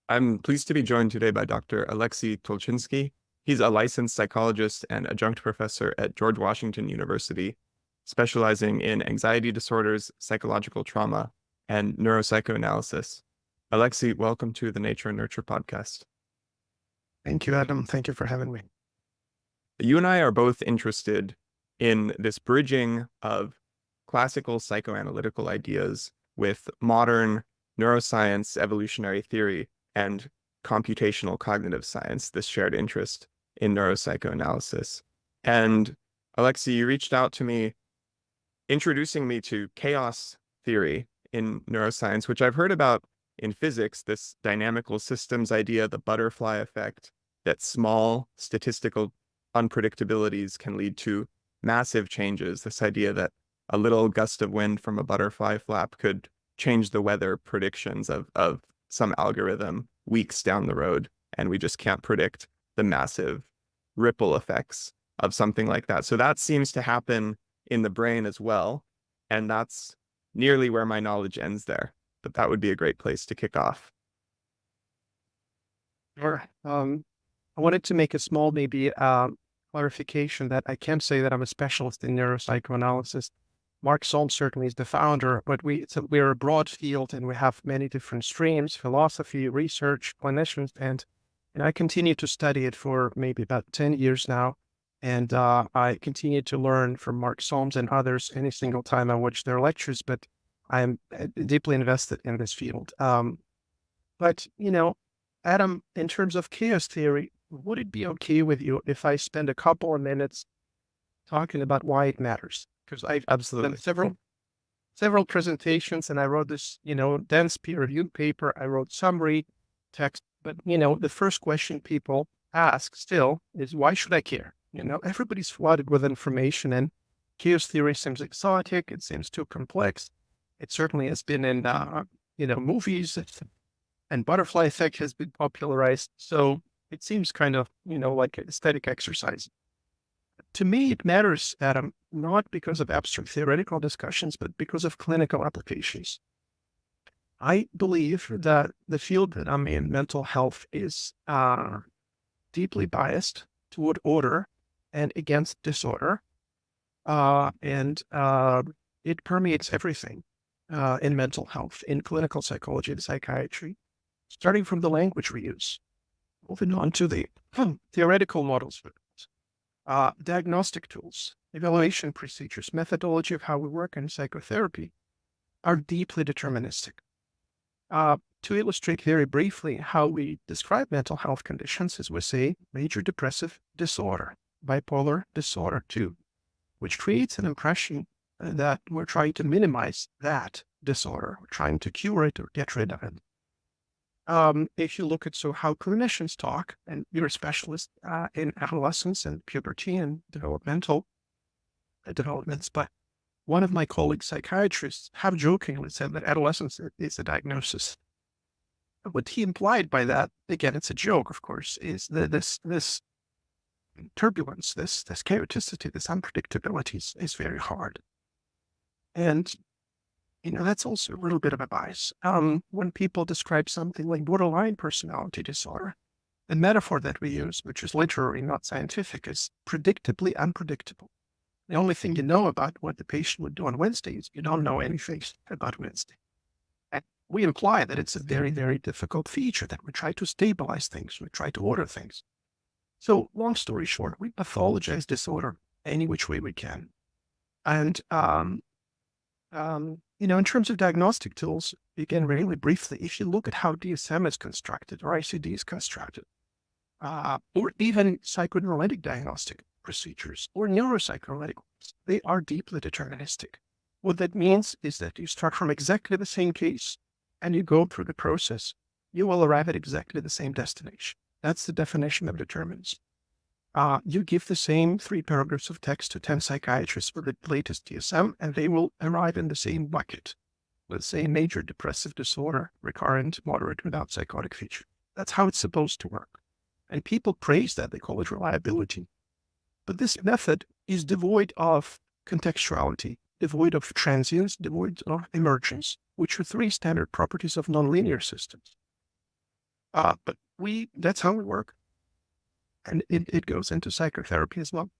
I'm pleased to be joined today by Dr. Alexey Tolchinsky. He's a licensed psychologist and adjunct professor at George Washington University, specializing in anxiety disorders, psychological trauma, and neuropsychoanalysis. Alexey, welcome to the Nature and Nurture podcast. Thank you, Adam. Thank you for having me. You and I are both interested in this bridging of classical psychoanalytical ideas with modern neuroscience, evolutionary theory, and computational cognitive science, this shared interest in neuropsychoanalysis. And Alexey, you reached out to me introducing me to chaos theory in neuroscience, which I've heard about in physics, this dynamical systems idea, the butterfly effect, that small statistical unpredictabilities can lead to massive changes. This idea that a little gust of wind from a butterfly flap could change the weather predictions of some algorithm weeks down the road, and we just can't predict the massive ripple effects of something like that. So that seems to happen in the brain as well, and that's nearly where my knowledge ends there. But that would be a great place to kick off. Sure. I wanted to make a small, maybe clarification that I can't say that I'm a specialist in neuropsychoanalysis. Mark Solms certainly is the founder, but we're a broad field and we have many different streams: philosophy, research, clinicians, and I continue to study it for maybe about 10 years now. And I continue to learn from Mark Solms and others any single time I watch their lectures, but I'm deeply invested in this field. But, Adam, in terms of chaos theory, would it be okay with you if I spend a couple of minutes talking about why it matters? Because I've Absolutely. done several presentations and I wrote this, dense peer-reviewed paper. I wrote summary text, but, the first question people ask still is, why should I care? Everybody's flooded with information and chaos theory seems exotic. It seems too complex. It certainly has been in, movies, and butterfly effect has been popularized. So it seems kind of, like an aesthetic exercise. To me, it matters, Adam, not because of abstract theoretical discussions, but because of clinical applications. I believe that the field that I'm in, mental health, is deeply biased toward order and against disorder. And it permeates everything in mental health, in clinical psychology and psychiatry, starting from the language we use, moving on to the theoretical models, diagnostic tools, evaluation procedures, methodology of how we work in psychotherapy are deeply deterministic. To illustrate very briefly how we describe mental health conditions, as we say, major depressive disorder, bipolar disorder 2, which creates an impression that we're trying to minimize that disorder, we're trying to cure it or get rid of it. If you look at how clinicians talk, and you're a specialist in adolescence and puberty and developmental developments, but one of my colleagues, psychiatrists, have jokingly said that adolescence is a diagnosis. What he implied by that, again, it's a joke, of course, is that this turbulence, this chaoticity, this unpredictability is very hard. And that's also a little bit of a bias. When people describe something like borderline personality disorder, the metaphor that we use, which is literary, not scientific, is predictably unpredictable. The only thing you know about what the patient would do on Wednesday is you don't know anything about Wednesday. And we imply that it's a very, very difficult feature, that we try to stabilize things, we try to order things. So long story short, we pathologize disorder any which way we can. And in terms of diagnostic tools, again, really briefly, if you look at how DSM is constructed or ICD is constructed, or even psychoanalytic diagnostic procedures or neuropsychoanalytic ones, they are deeply deterministic. What that means is that you start from exactly the same case and you go through the process, you will arrive at exactly the same destination. That's the definition of determinism. You give the same 3 paragraphs of text to 10 psychiatrists for the latest DSM, and they will arrive in the same bucket. Let's say major depressive disorder, recurrent, moderate, without psychotic feature. That's how it's supposed to work. And people praise that, they call it reliability. But this method is devoid of contextuality, devoid of transience, devoid of emergence, which are 3 standard properties of nonlinear systems. But that's how we work. And it goes into psychotherapy as well.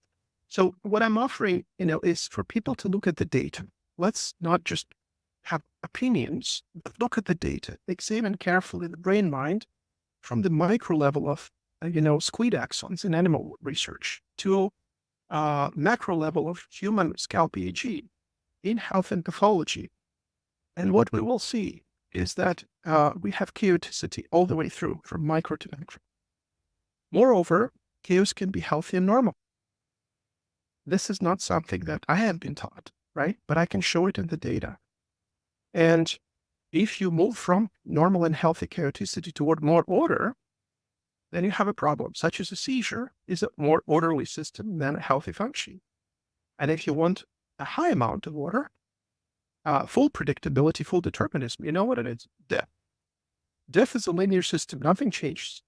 So what I'm offering, is for people to look at the data. Let's not just have opinions, but look at the data, examine carefully the brain mind from the micro level of, squid axons in animal research to macro level of human scalp EEG in health and pathology. And what we will see is that we have chaoticity all the way through from micro to macro. Moreover, chaos can be healthy and normal. This is not something that I have been taught, right? But I can show it in the data. And if you move from normal and healthy chaoticity toward more order, then you have a problem, such as a seizure is a more orderly system than a healthy function. And if you want a high amount of order, full predictability, full determinism, you know what it is? Death. Death is a linear system. Nothing changes.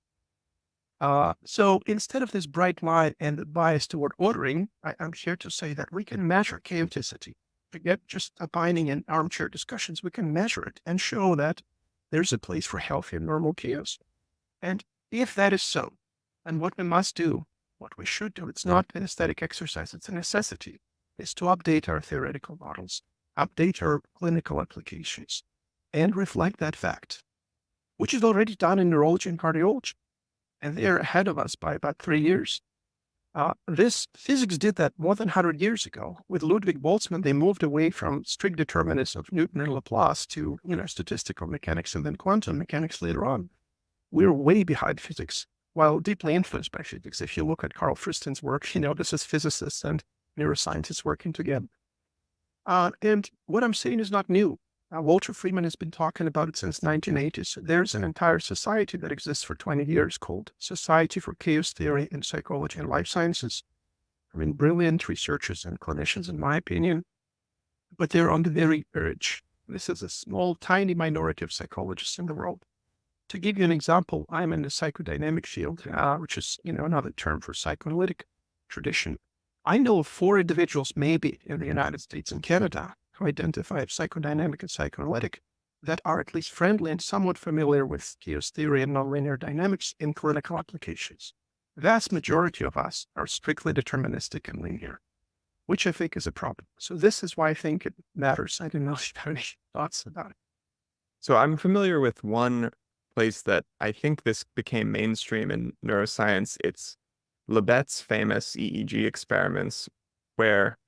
So instead of this bright line and the bias toward ordering, I'm here to say that we can measure chaoticity. Forget just opining in armchair discussions. We can measure it and show that there's a place for healthy and normal chaos. And if that is so, and what we must do, what we should do, it's not an aesthetic exercise, it's a necessity, is to update our theoretical models, update our clinical applications, and reflect that fact, which is already done in neurology and cardiology. And they're ahead of us by about 3 years. This physics did that more than 100 years ago. With Ludwig Boltzmann, they moved away from strict determinism of Newton and Laplace to, statistical mechanics and then quantum mechanics later on. We're way behind physics, while deeply influenced by physics. If you look at Carl Friston's work, this is physicists and neuroscientists working together. And what I'm saying is not new. Walter Friedman has been talking about it since 1980s. There's an entire society that exists for 20 years called Society for Chaos Theory in Psychology and Life Sciences. Brilliant researchers and clinicians, in my opinion, but they're on the very verge. This is a small, tiny minority of psychologists in the world. To give you an example, I'm in the psychodynamic field, which is, another term for psychoanalytic tradition. I know of 4 individuals, maybe in the United States and Canada, who identify as psychodynamic and psychoanalytic that are at least friendly and somewhat familiar with chaos theory and nonlinear dynamics in clinical applications. The vast majority of us are strictly deterministic and linear, which I think is a problem. So this is why I think it matters. I don't know if you have any thoughts about it. So I'm familiar with one place that I think this became mainstream in neuroscience. It's Libet's famous EEG experiments, where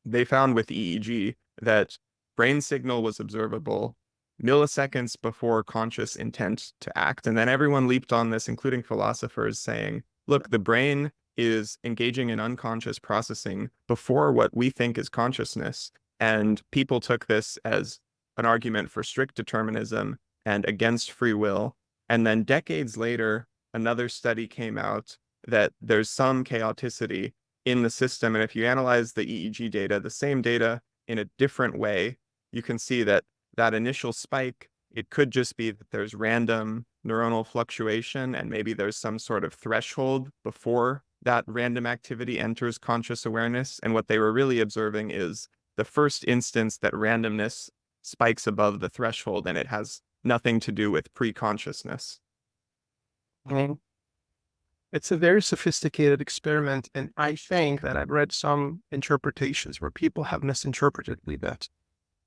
they found with EEG that brain signal was observable milliseconds before conscious intent to act. And then everyone leaped on this, including philosophers, saying, look, the brain is engaging in unconscious processing before what we think is consciousness. And people took this as an argument for strict determinism and against free will. And then decades later, another study came out that there's some chaoticity in the system. And if you analyze the EEG data, the same data in a different way, you can see that that initial spike, it could just be that there's random neuronal fluctuation, and maybe there's some sort of threshold before that random activity enters conscious awareness. And what they were really observing is the first instance that randomness spikes above the threshold, and it has nothing to do with pre-consciousness. It's a very sophisticated experiment, and I think that I've read some interpretations where people have misinterpreted that.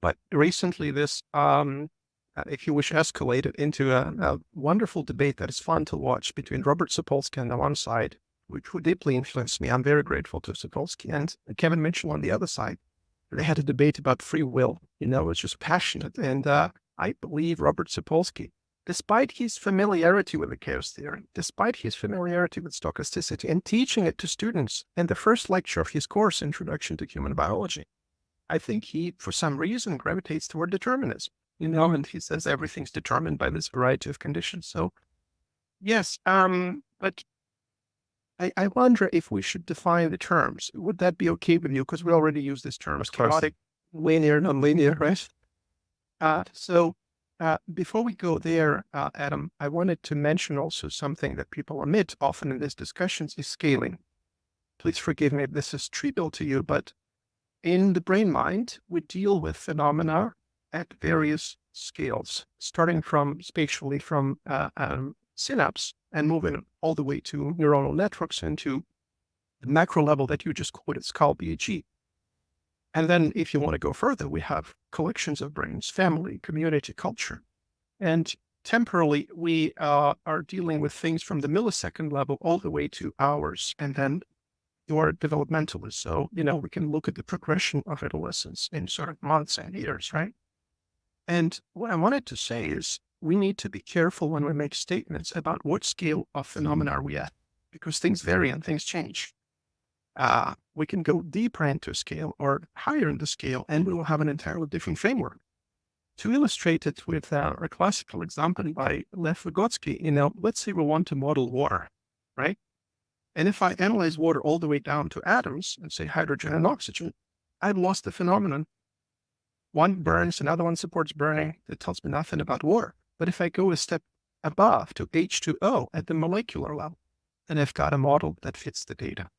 But recently this, if you wish, escalated into a wonderful debate that is fun to watch between Robert Sapolsky on the one side, who deeply influenced me. I'm very grateful to Sapolsky, and Kevin Mitchell on the other side. They had a debate about free will. It was just passionate. And I believe Robert Sapolsky, despite his familiarity with the chaos theory, despite his familiarity with stochasticity, and teaching it to students in the first lecture of his course, Introduction to Human Biology, I think he, for some reason, gravitates toward determinism, and he says everything's determined by this variety of conditions. So, yes, but I wonder if we should define the terms. Would that be okay with you? Because we already use this terms, chaotic, linear, nonlinear, right? So before we go there, Adam, I wanted to mention also something that people omit often in these discussions is scaling. Please forgive me if this is trivial to you, but in the brain mind, we deal with phenomena at various scales, starting from spatially from synapse and moving all the way to neuronal networks and to the macro level that you just quoted, it's called BHE. And then if you want to go further, we have collections of brains, family, community, culture. And temporally, we are dealing with things from the millisecond level all the way to hours, and then your developmentalist. So, we can look at the progression of adolescence in sort of months and years, right? And what I wanted to say is we need to be careful when we make statements about what scale of phenomena are we at, because things vary and things change. We can go deeper into a scale or higher in the scale, and we will have an entirely different framework. To illustrate it with a classical example by Lev Vygotsky, let's say we want to model water, right? And if I analyze water all the way down to atoms and say hydrogen and oxygen, I've lost the phenomenon. One burns, another one supports burning. That tells me nothing about water. But if I go a step above to H2O at the molecular level, then I've got a model that fits the data,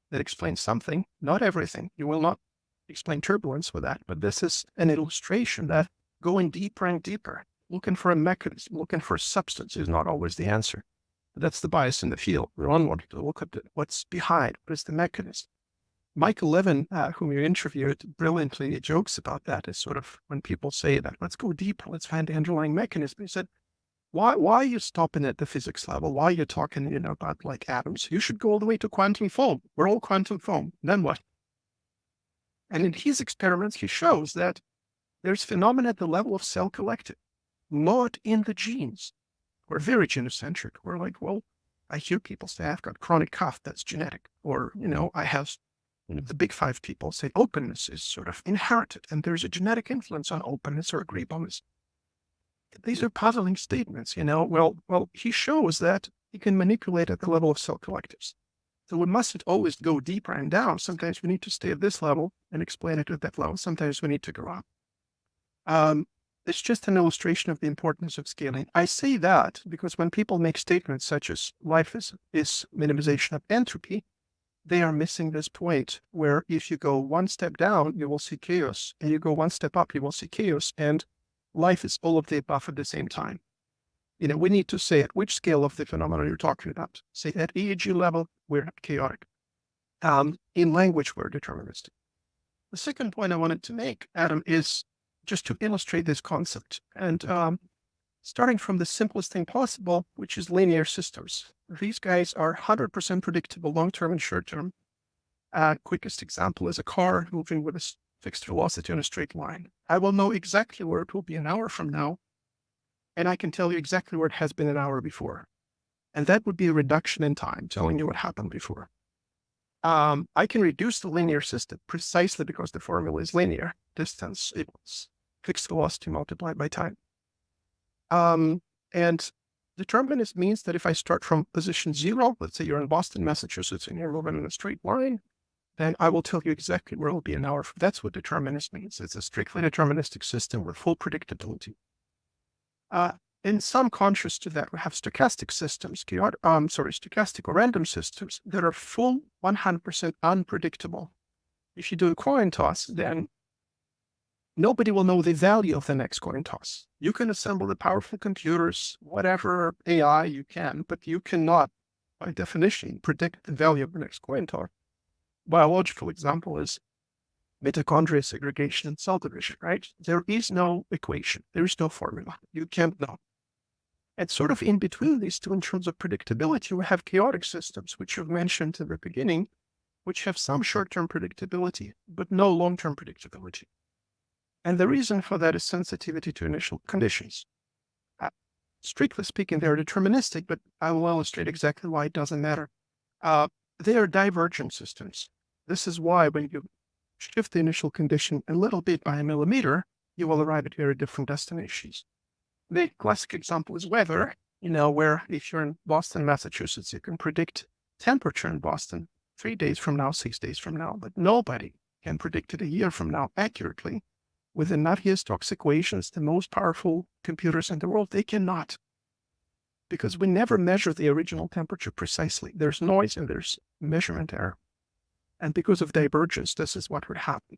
that explains something, not everything. You will not explain turbulence with that, but this is an illustration that going deeper and deeper, looking for a mechanism, looking for a substance is not always the answer. But that's the bias in the field. We don't want to look at what's behind, what is the mechanism. Michael Levin, whom you interviewed, brilliantly jokes about that as sort of when people say that, let's go deeper, let's find the underlying mechanism. He said, why are you stopping at the physics level? Why are you talking, about like atoms? You should go all the way to quantum foam. We're all quantum foam. Then what? And in his experiments, he shows that there's phenomena at the level of cell collective, not in the genes. We're very genocentric. We're like, well, I hear people say I've got chronic cough, that's genetic. Or, I have the big five people say openness is sort of inherited and there's a genetic influence on openness or agreeableness. These are puzzling statements, Well, he shows that he can manipulate at the level of cell collectives. So we mustn't always go deeper and down. Sometimes we need to stay at this level and explain it at that level. Sometimes we need to go up. It's just an illustration of the importance of scaling. I say that because when people make statements such as life is minimization of entropy, they are missing this point where if you go one step down, you will see chaos, and you go one step up, you will see chaos, and life is all of the above at the same time. We need to say at which scale of the phenomenon you're talking about. Say at EEG level, we're chaotic. In language, we're deterministic. The second point I wanted to make, Adam, is just to illustrate this concept. And starting from the simplest thing possible, which is linear systems. These guys are 100% predictable long-term and short-term. Quickest example is a car moving with a fixed velocity on a straight line. I will know exactly where it will be an hour from now, and I can tell you exactly where it has been an hour before. And that would be a reduction in time, telling you what happened before. I can reduce the linear system precisely because the formula is linear. Distance equals fixed velocity multiplied by time. And determinism means that if I start from position 0, let's say you're in Boston, Massachusetts, and you're moving in a straight line, then I will tell you exactly where it'll be an hour. That's what determinism means. It's a strictly deterministic system with full predictability. In some contrast to that, we have stochastic systems, stochastic or random systems that are full 100% unpredictable. If you do a coin toss, then nobody will know the value of the next coin toss. You can assemble the powerful computers, whatever AI you can, but you cannot, by definition, predict the value of the next coin toss. Biological example is mitochondria segregation and cell division, right? There is no equation. There is no formula. You can't know. And sort of in between these two, in terms of predictability, we have chaotic systems, which you've mentioned in the beginning, which have some short-term predictability, but no long-term predictability. And the reason for that is sensitivity to initial conditions. Strictly speaking, they're deterministic, but I will illustrate exactly why it doesn't matter. They are divergent systems. This is why when you shift the initial condition a little bit by a millimeter, you will arrive at very different destinations. The classic example is weather, where if you're in Boston, Massachusetts, you can predict temperature in Boston 3 days from now, 6 days from now, but nobody can predict it a year from now accurately. With the Navier-Stokes equations, the most powerful computers in the world, they cannot. Because we never measure the original temperature precisely. There's noise and there's measurement error. And because of divergence, this is what would happen.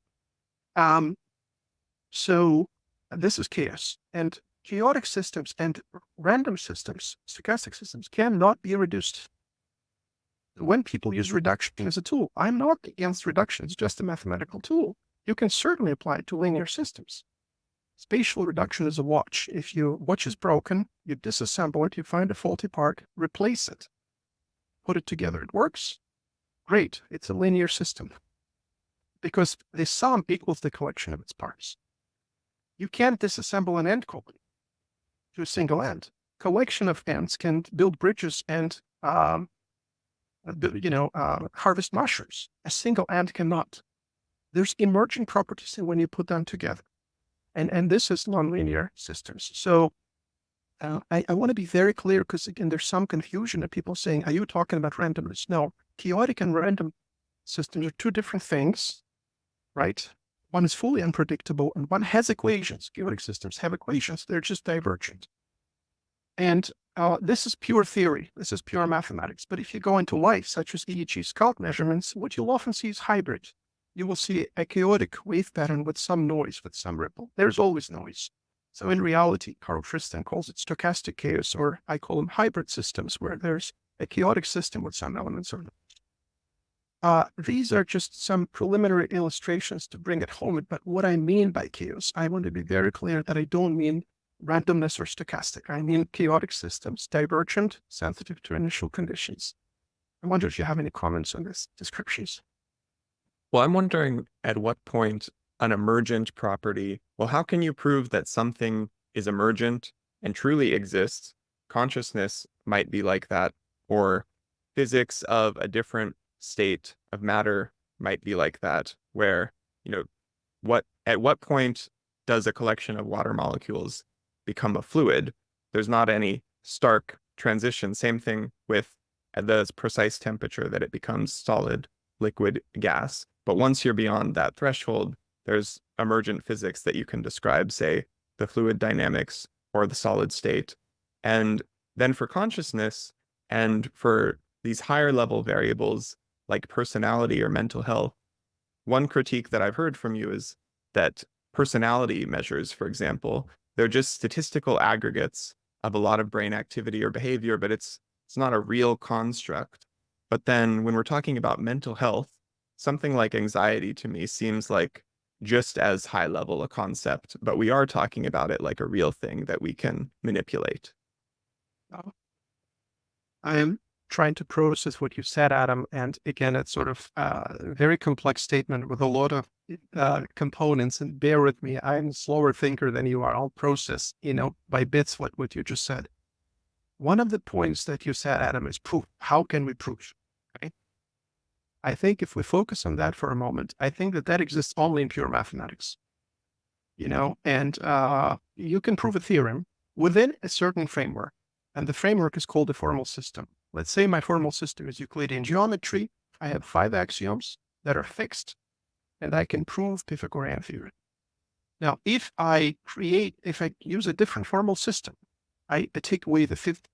So This is chaos. And chaotic systems and random systems, stochastic systems, cannot be reduced. When people use reduction as a tool, I'm not against reduction. It's just a mathematical tool. You can certainly apply it to linear systems. Spatial reduction is a watch. If your watch is broken, you disassemble it, you find a faulty part, replace it, put it together. It works. Great. It's a linear system because the sum equals the collection of its parts. You can't disassemble an ant colony to a single ant. Collection of ants can build bridges and harvest mushrooms. A single ant cannot. There's emerging properties when you put them together. And this is nonlinear systems. So I want to be very clear because, again, there's some confusion of people saying, are you talking about randomness? No, chaotic and random systems are two different things, right? One is fully unpredictable and one has equations. Chaotic systems have equations. They're just divergent. And this is pure theory. This is pure mathematics. But if you go into life, such as EEG scalp measurements, what you'll often see is hybrid. You will see a chaotic wave pattern with some noise, with some ripple. There's always noise. So in reality, Carl Friston calls it stochastic chaos, or I call them hybrid systems, where there's a chaotic system with some elements of noise. These are just some preliminary illustrations to bring it home. But what I mean by chaos, I want to be very clear that I don't mean randomness or stochastic. I mean chaotic systems, divergent, sensitive to initial conditions. I wonder if you have any comments on these descriptions. Well, I'm wondering at what point an emergent property, well, how can you prove that something is emergent and truly exists? Consciousness might be like that, or physics of a different state of matter might be like that, where, at what point does a collection of water molecules become a fluid? There's not any stark transition. Same thing with at the precise temperature that it becomes solid, liquid, gas. But once you're beyond that threshold, there's emergent physics that you can describe, say, the fluid dynamics or the solid state. And then for consciousness and for these higher level variables like personality or mental health, one critique that I've heard from you is that personality measures, for example, they're just statistical aggregates of a lot of brain activity or behavior, but it's not a real construct. But then when we're talking about mental health, something like anxiety to me seems like just as high level a concept, but we are talking about it like a real thing that we can manipulate. I am trying to process what you said, Adam. And again, it's sort of a very complex statement with a lot of components. And bear with me, I'm a slower thinker than you are. I'll process, by bits what you just said. One of the points that you said, Adam, is proof. How can we prove? Okay? I think if we focus on that for a moment, I think that exists only in pure mathematics. And you can prove a theorem within a certain framework. And the framework is called a formal system. Let's say my formal system is Euclidean geometry. I have 5 axioms that are fixed, and I can prove Pythagorean theorem. Now, if I use a different formal system, I take away the 5th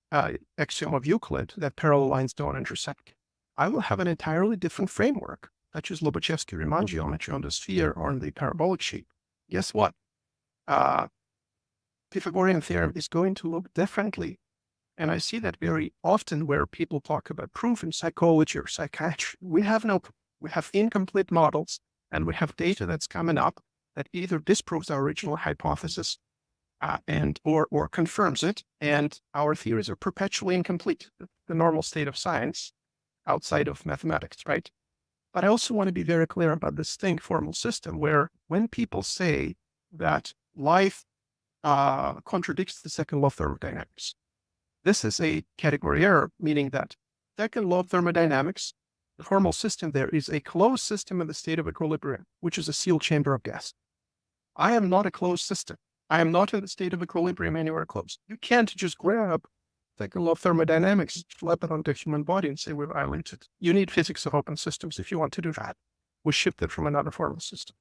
axiom of Euclid that parallel lines don't intersect, I will have an entirely different framework, such as Lobachevsky-Riemann geometry on the sphere or on the parabolic shape. Guess what? Pythagorean theorem is going to look differently. And I see that very often where people talk about proof in psychology or psychiatry. We have incomplete models, and we have data that's coming up that either disproves our original hypothesis or confirms it, and our theories are perpetually incomplete, the normal state of science outside of mathematics, right? But I also want to be very clear about this formal system, where when people say that life contradicts the second law of thermodynamics, this is a category error, meaning that second law of thermodynamics, the formal system there is a closed system in the state of equilibrium, which is a sealed chamber of gas. I am not a closed system. I am not in the state of equilibrium anywhere close. You can't just grab second law of thermodynamics, flip it onto the human body and say we've violated. You need physics of open systems if you want to do that. We shipped it from another formal system.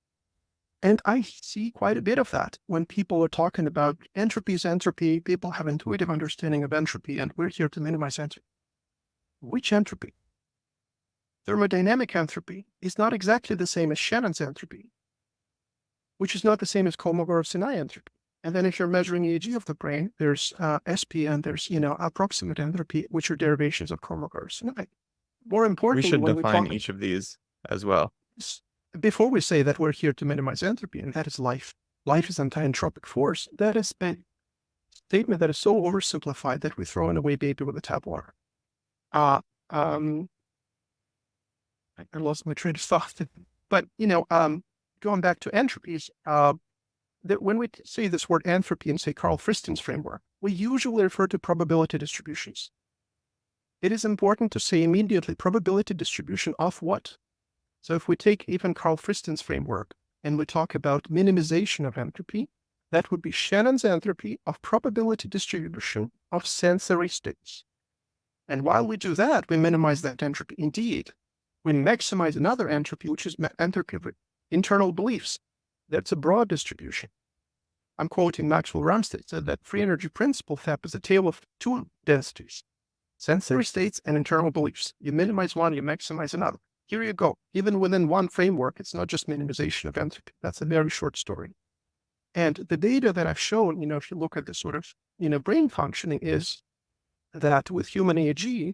And I see quite a bit of that when people are talking about entropy is entropy. People have intuitive understanding of entropy, and we're here to minimize entropy. Which entropy? Thermodynamic entropy is not exactly the same as Shannon's entropy, which is not the same as Kolmogorov-Sinai entropy. And then if you're measuring EEG of the brain, there's SP and there's, approximate entropy, which are derivations of Kolmogor's. More We importantly, should when we define talk, each of these as well. before we say that we're here to minimize entropy, and that is life. Life is anti-entropic force. That is a statement that is so oversimplified that we throw in away baby with a tap water. I lost my train of thought. But, going back to entropies, that when we say this word entropy in, say, Carl Friston's framework, we usually refer to probability distributions. It is important to say immediately probability distribution of what? So if we take even Carl Friston's framework and we talk about minimization of entropy, that would be Shannon's entropy of probability distribution of sensory states. And while we do that, we minimize that entropy. Indeed, we maximize another entropy, which is entropy of internal beliefs. That's a broad distribution. I'm quoting Maxwell Ramstead, said that free energy principle FAP is a tale of two densities, sensory states and internal beliefs. You minimize one, you maximize another. Here you go. Even within one framework, it's not just minimization of entropy. That's a very short story. And the data that I've shown, if you look at the sort of, brain functioning, is that with human EEG,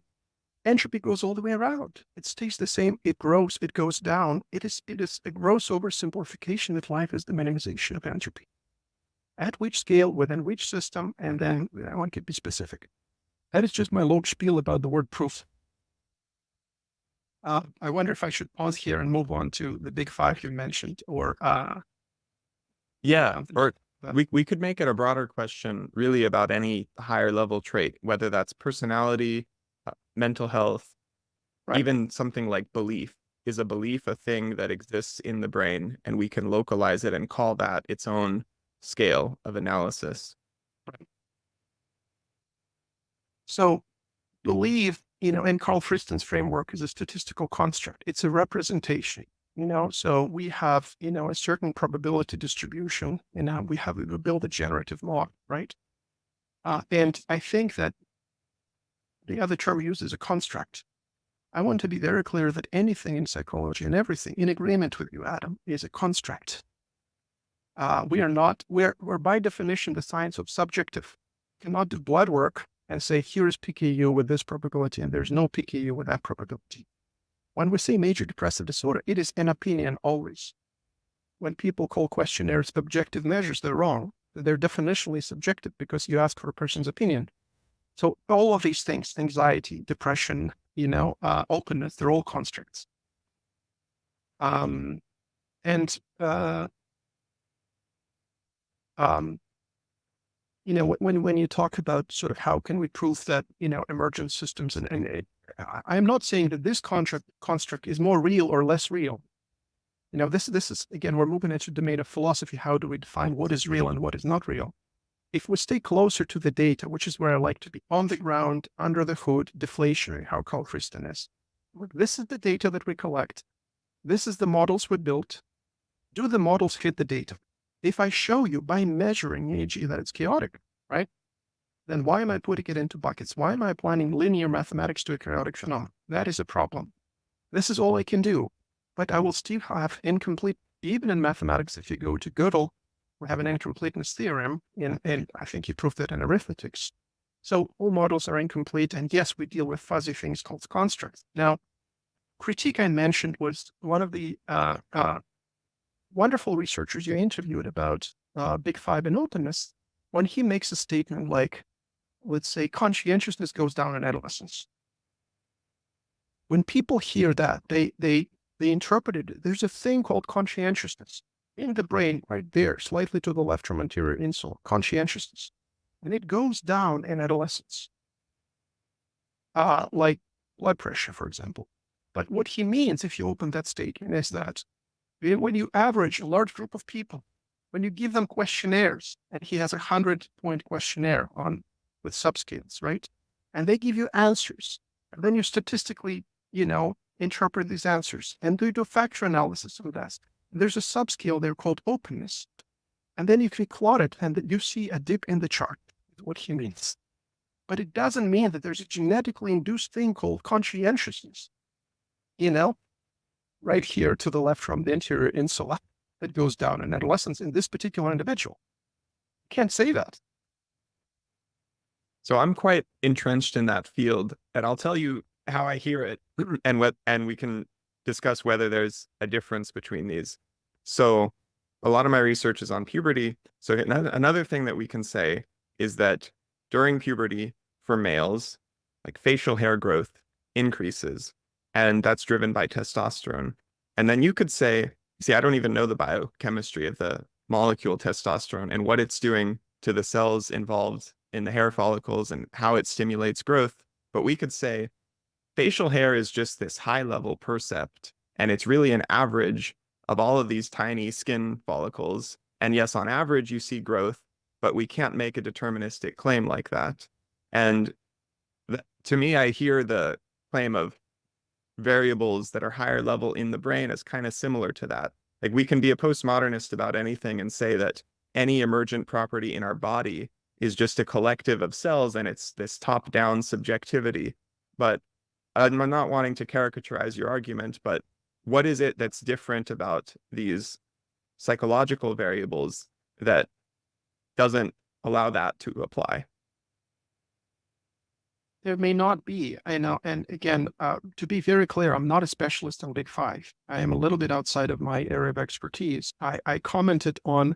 entropy goes all the way around. It stays the same. It grows. It goes down. It is a gross oversimplification that life is the minimization of entropy. At which scale, within which system, and then I want to be specific. That is just my long spiel about the word proof. I wonder if I should pause here and move on to the big five you mentioned, or yeah, or we could make it a broader question, really, about any higher level trait, whether that's personality, mental health, right. Even something like belief. Is a belief a thing that exists in the brain, and we can localize it and call that its own scale of analysis? Right. So belief, in Carl Friston's framework, is a statistical construct. It's a representation. So we have, a certain probability distribution, and now we build a generative model, right? And I think that the other term used is a construct. I want to be very clear that anything in psychology and everything, in agreement with you, Adam, is a construct. We're by definition the science of subjective. You cannot do blood work and say, here is PKU with this probability, and there's no PKU with that probability. When we say major depressive disorder, it is an opinion always. When people call questionnaires objective measures, they're wrong. They're definitionally subjective because you ask for a person's opinion. So all of these things, anxiety, depression, openness, they're all constructs. When you talk about sort of how can we prove that, emergent systems, and I'm not saying that this construct is more real or less real. This is, again, we're moving into the domain of philosophy. How do we define what is real and what is not real? If we stay closer to the data, which is where I like to be, on the ground, under the hood, deflationary, how Carl Friston is. This is the data that we collect. This is the models we built. Do the models fit the data? If I show you by measuring EEG that it's chaotic, right? Then why am I putting it into buckets? Why am I applying linear mathematics to a chaotic phenomenon? That is a problem. This is all I can do. But I will still have incomplete, even in mathematics, if you go to Gödel, we have an incompleteness theorem, and I think you proved that in arithmetics. So all models are incomplete, and yes, we deal with fuzzy things called constructs. Now, critique I mentioned was one of the wonderful researchers you interviewed about Big Five and openness, when he makes a statement like, let's say, conscientiousness goes down in adolescence. When people hear that, they interpret it. There's a thing called conscientiousness in the brain, right there, slightly to the left from anterior insula, conscientiousness. And it goes down in adolescence, like blood pressure, for example. But what he means, if you open that statement, is that when you average a large group of people, when you give them questionnaires, and he has 100-point questionnaire with subscales, right? And they give you answers, and then you statistically, interpret these answers, and do factor analysis of that. There's a subscale there called openness. And then you can plot it, and you see a dip in the chart, is what he means. But it doesn't mean that there's a genetically induced thing called conscientiousness, right here to the left from the anterior insula, that goes down in adolescence in this particular individual. Can't say that. So I'm quite entrenched in that field, and I'll tell you how I hear it and we can discuss whether there's a difference between these. So a lot of my research is on puberty. So another thing that we can say is that during puberty for males, like facial hair growth increases, and that's driven by testosterone. And then you could say, see, I don't even know the biochemistry of the molecule testosterone and what it's doing to the cells involved in the hair follicles and how it stimulates growth. But we could say facial hair is just this high level percept, and it's really an average of all of these tiny skin follicles. And yes, on average, you see growth, but we can't make a deterministic claim like that. And to me, I hear the claim of variables that are higher level in the brain as kind of similar to that. Like we can be a postmodernist about anything and say that any emergent property in our body is just a collective of cells and it's this top-down subjectivity. But I'm not wanting to caricaturize your argument, but what is it that's different about these psychological variables that doesn't allow that to apply? There may not be, I know. And again, to be very clear, I'm not a specialist on Big Five. I am a little bit outside of my area of expertise. I commented on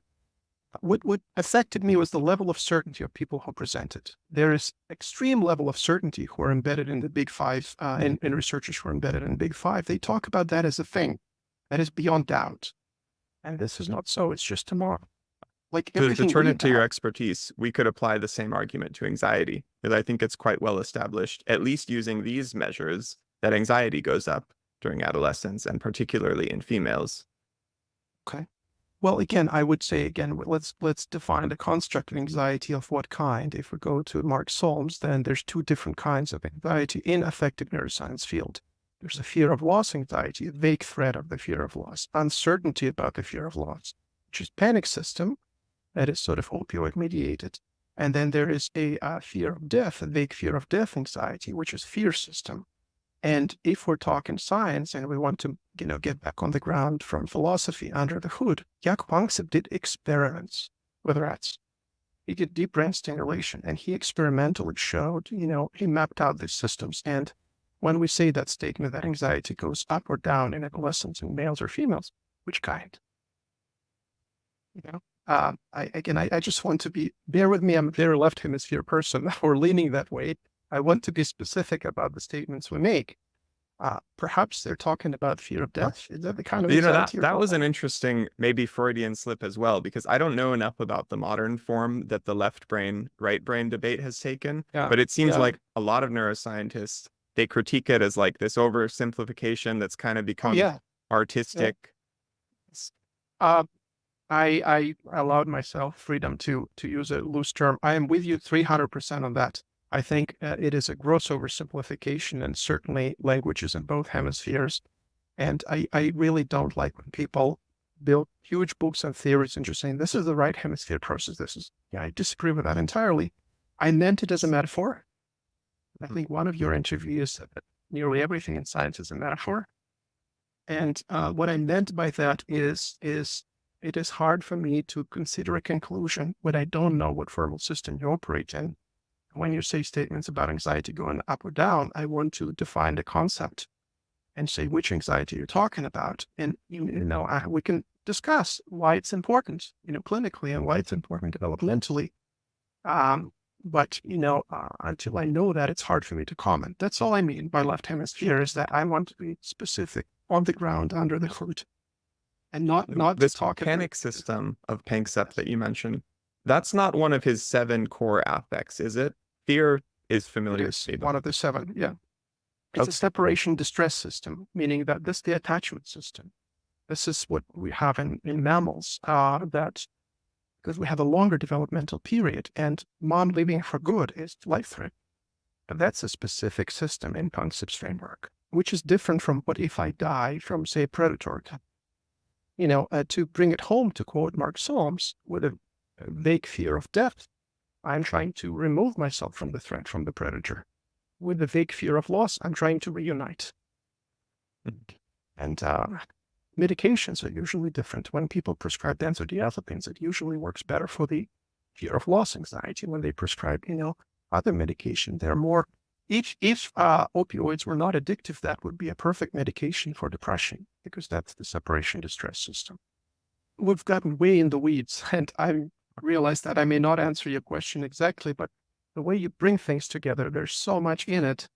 what affected me was the level of certainty of people who presented. There is extreme level of certainty who are embedded in the Big Five, and researchers who are embedded in Big Five. They talk about that as a thing that is beyond doubt. And this is not so. It's just tomorrow. Like to turn it to your expertise, we could apply the same argument to anxiety, because I think it's quite well established, at least using these measures, that anxiety goes up during adolescence and particularly in females. Okay. Well, again, I would say again, let's define the construct of anxiety of what kind. If we go to Mark Solms, then there's two different kinds of anxiety in affective neuroscience field. There's a fear of loss anxiety, a vague threat of the fear of loss, uncertainty about the fear of loss, which is panic system that is sort of opioid mediated. And then there is a fear of death, a vague fear of death anxiety, which is fear system. And if we're talking science and we want to, get back on the ground from philosophy under the hood, Jaak Panksepp did experiments with rats. He did deep brain stimulation and he experimentally showed, he mapped out these systems. And when we say that statement that anxiety goes up or down in adolescents in males or females, which kind? I just want to bear with me, I'm a very left hemisphere person or leaning that way. I want to be specific about the statements we make. Perhaps they're talking about fear of death. Is that the kind of that was an interesting, maybe Freudian slip as well, because I don't know enough about the modern form that the left brain, right brain debate has taken. Yeah. But it seems like a lot of neuroscientists, they critique it as like this oversimplification that's kind of become artistic. Yeah. I allowed myself freedom to use a loose term. I am with you 300% on that. I think it is a gross oversimplification, and certainly languages in both hemispheres. And I really don't like when people build huge books and theories and just saying, this is the right hemisphere process. I disagree with that entirely. I meant it as a metaphor. I think one of your interviews said that nearly everything in science is a metaphor. And what I meant by that is it is hard for me to consider a conclusion when I don't know what formal system you operate in. When you say statements about anxiety going up or down, I want to define the concept and say which anxiety you're talking about. And, we can discuss why it's important, clinically and why it's important developmentally. But until I know that, it's hard for me to comment. That's all I mean by left hemisphere, is that I want to be specific on the ground under the hood. And not this panic system of Panksepp that you mentioned. That's not one of his 7 core affects, is it? Fear is familiar. It is one of the 7, yeah. It's a separation distress system, meaning that this is the attachment system. This is what we have in mammals, that because we have a longer developmental period, and mom leaving for good is life threat. But that's a specific system in Panksepp's framework, which is different from what if I die from, say, a predator. To bring it home, to quote Mark Solms, with a vague fear of death, I'm trying to remove myself from the threat from the predator. With the vague fear of loss, I'm trying to reunite. And medications are usually different. When people prescribe benzodiazepines, it usually works better for the fear of loss anxiety when they prescribe, other medication. They're more, if opioids were not addictive, that would be a perfect medication for depression because that's the separation distress system. We've gotten way in the weeds, and I realize that I may not answer your question exactly, but the way you bring things together, there's so much in it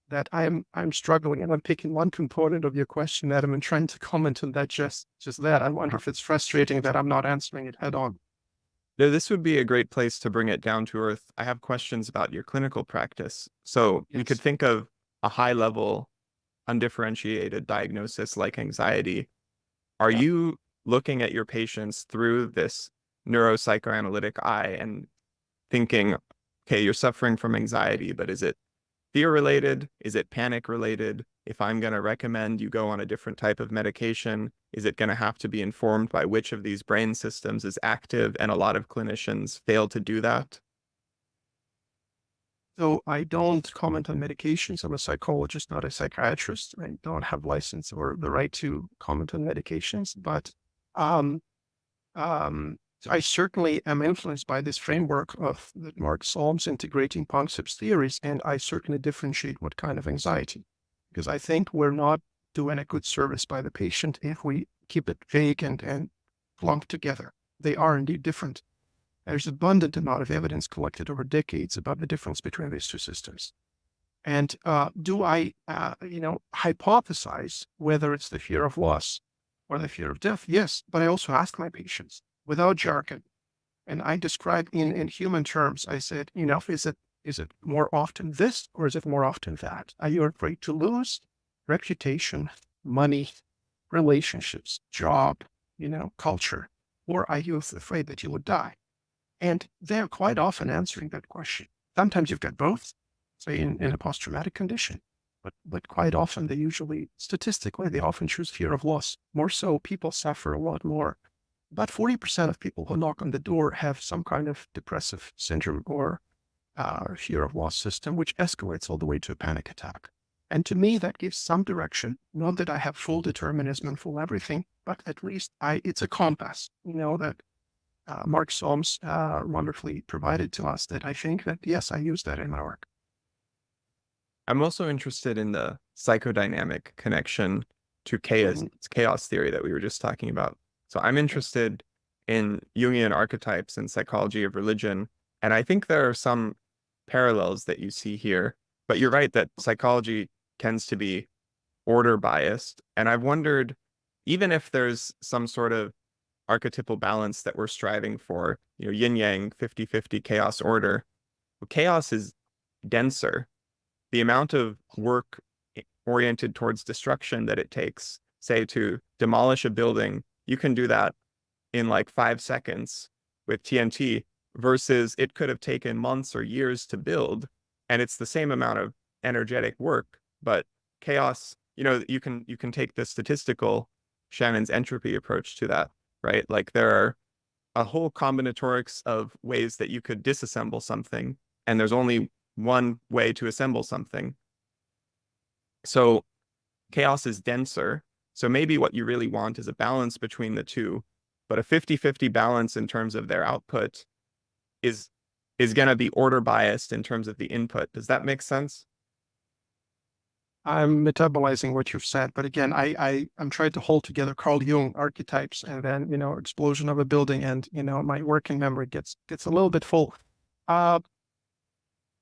that I'm struggling, and I'm picking one component of your question, Adam, and trying to comment on that just that. I wonder if it's frustrating that I'm not answering it head on. No, this would be a great place to bring it down to earth. I have questions about your clinical practice. So we could Yes. think of a high level, undifferentiated diagnosis like anxiety. Are Yeah. you looking at your patients through this neuropsychoanalytic eye and thinking, okay, you're suffering from anxiety, but is it fear related? Is it panic related? If I'm going to recommend you go on a different type of medication, is it going to have to be informed by which of these brain systems is active? And a lot of clinicians fail to do that. So I don't comment on medications. I'm a psychologist, not a psychiatrist. I don't have license or the right to comment on medications, but um, so I certainly am influenced by this framework of that Mark Solms integrating concepts theories, and I certainly differentiate what kind of anxiety, because I think we're not doing a good service by the patient if we keep it vague and clumped together. They are indeed different. There's abundant amount of evidence collected over decades about the difference between these two systems. And do I, hypothesize whether it's the fear of loss or the fear of death? Yes, but I also ask my patients without jargon, and I describe in human terms. I said, is it more often this or is it more often that? Are you afraid to lose reputation, money, relationships, job, culture, or are you afraid that you would die? And they're quite often answering that question. Sometimes you've got both, say in a post-traumatic condition, but quite often statistically, they often choose fear of loss. More so, people suffer a lot more. About 40% of people who knock on the door have some kind of depressive syndrome or fear of loss system, which escalates all the way to a panic attack. And to me, that gives some direction. Not that I have full determinism and full everything, but at least it's a compass, that Mark Solms wonderfully provided to us, that I think that, yes, I use that in my work. I'm also interested in the psychodynamic connection to chaos theory that we were just talking about. So I'm interested in Jungian archetypes and psychology of religion, and I think there are some parallels that you see here. But you're right that psychology tends to be order biased, and I've wondered, even if there's some sort of archetypal balance that we're striving for, yin yang, 50-50 chaos order, chaos is denser. The amount of work oriented towards destruction that it takes, say, to demolish a building, you can do that in like 5 seconds with TNT, versus it could have taken months or years to build, and it's the same amount of energetic work. But chaos, you can take the statistical Shannon's entropy approach to that, right? Like there are a whole combinatorics of ways that you could disassemble something, and there's only one way to assemble something. So chaos is denser. So maybe what you really want is a balance between the two, but a 50-50 balance in terms of their output is going to be order biased in terms of the input. Does that make sense? I'm metabolizing what you've said, but again, I'm trying to hold together Carl Jung archetypes, and then explosion of a building, and my working memory gets a little bit full.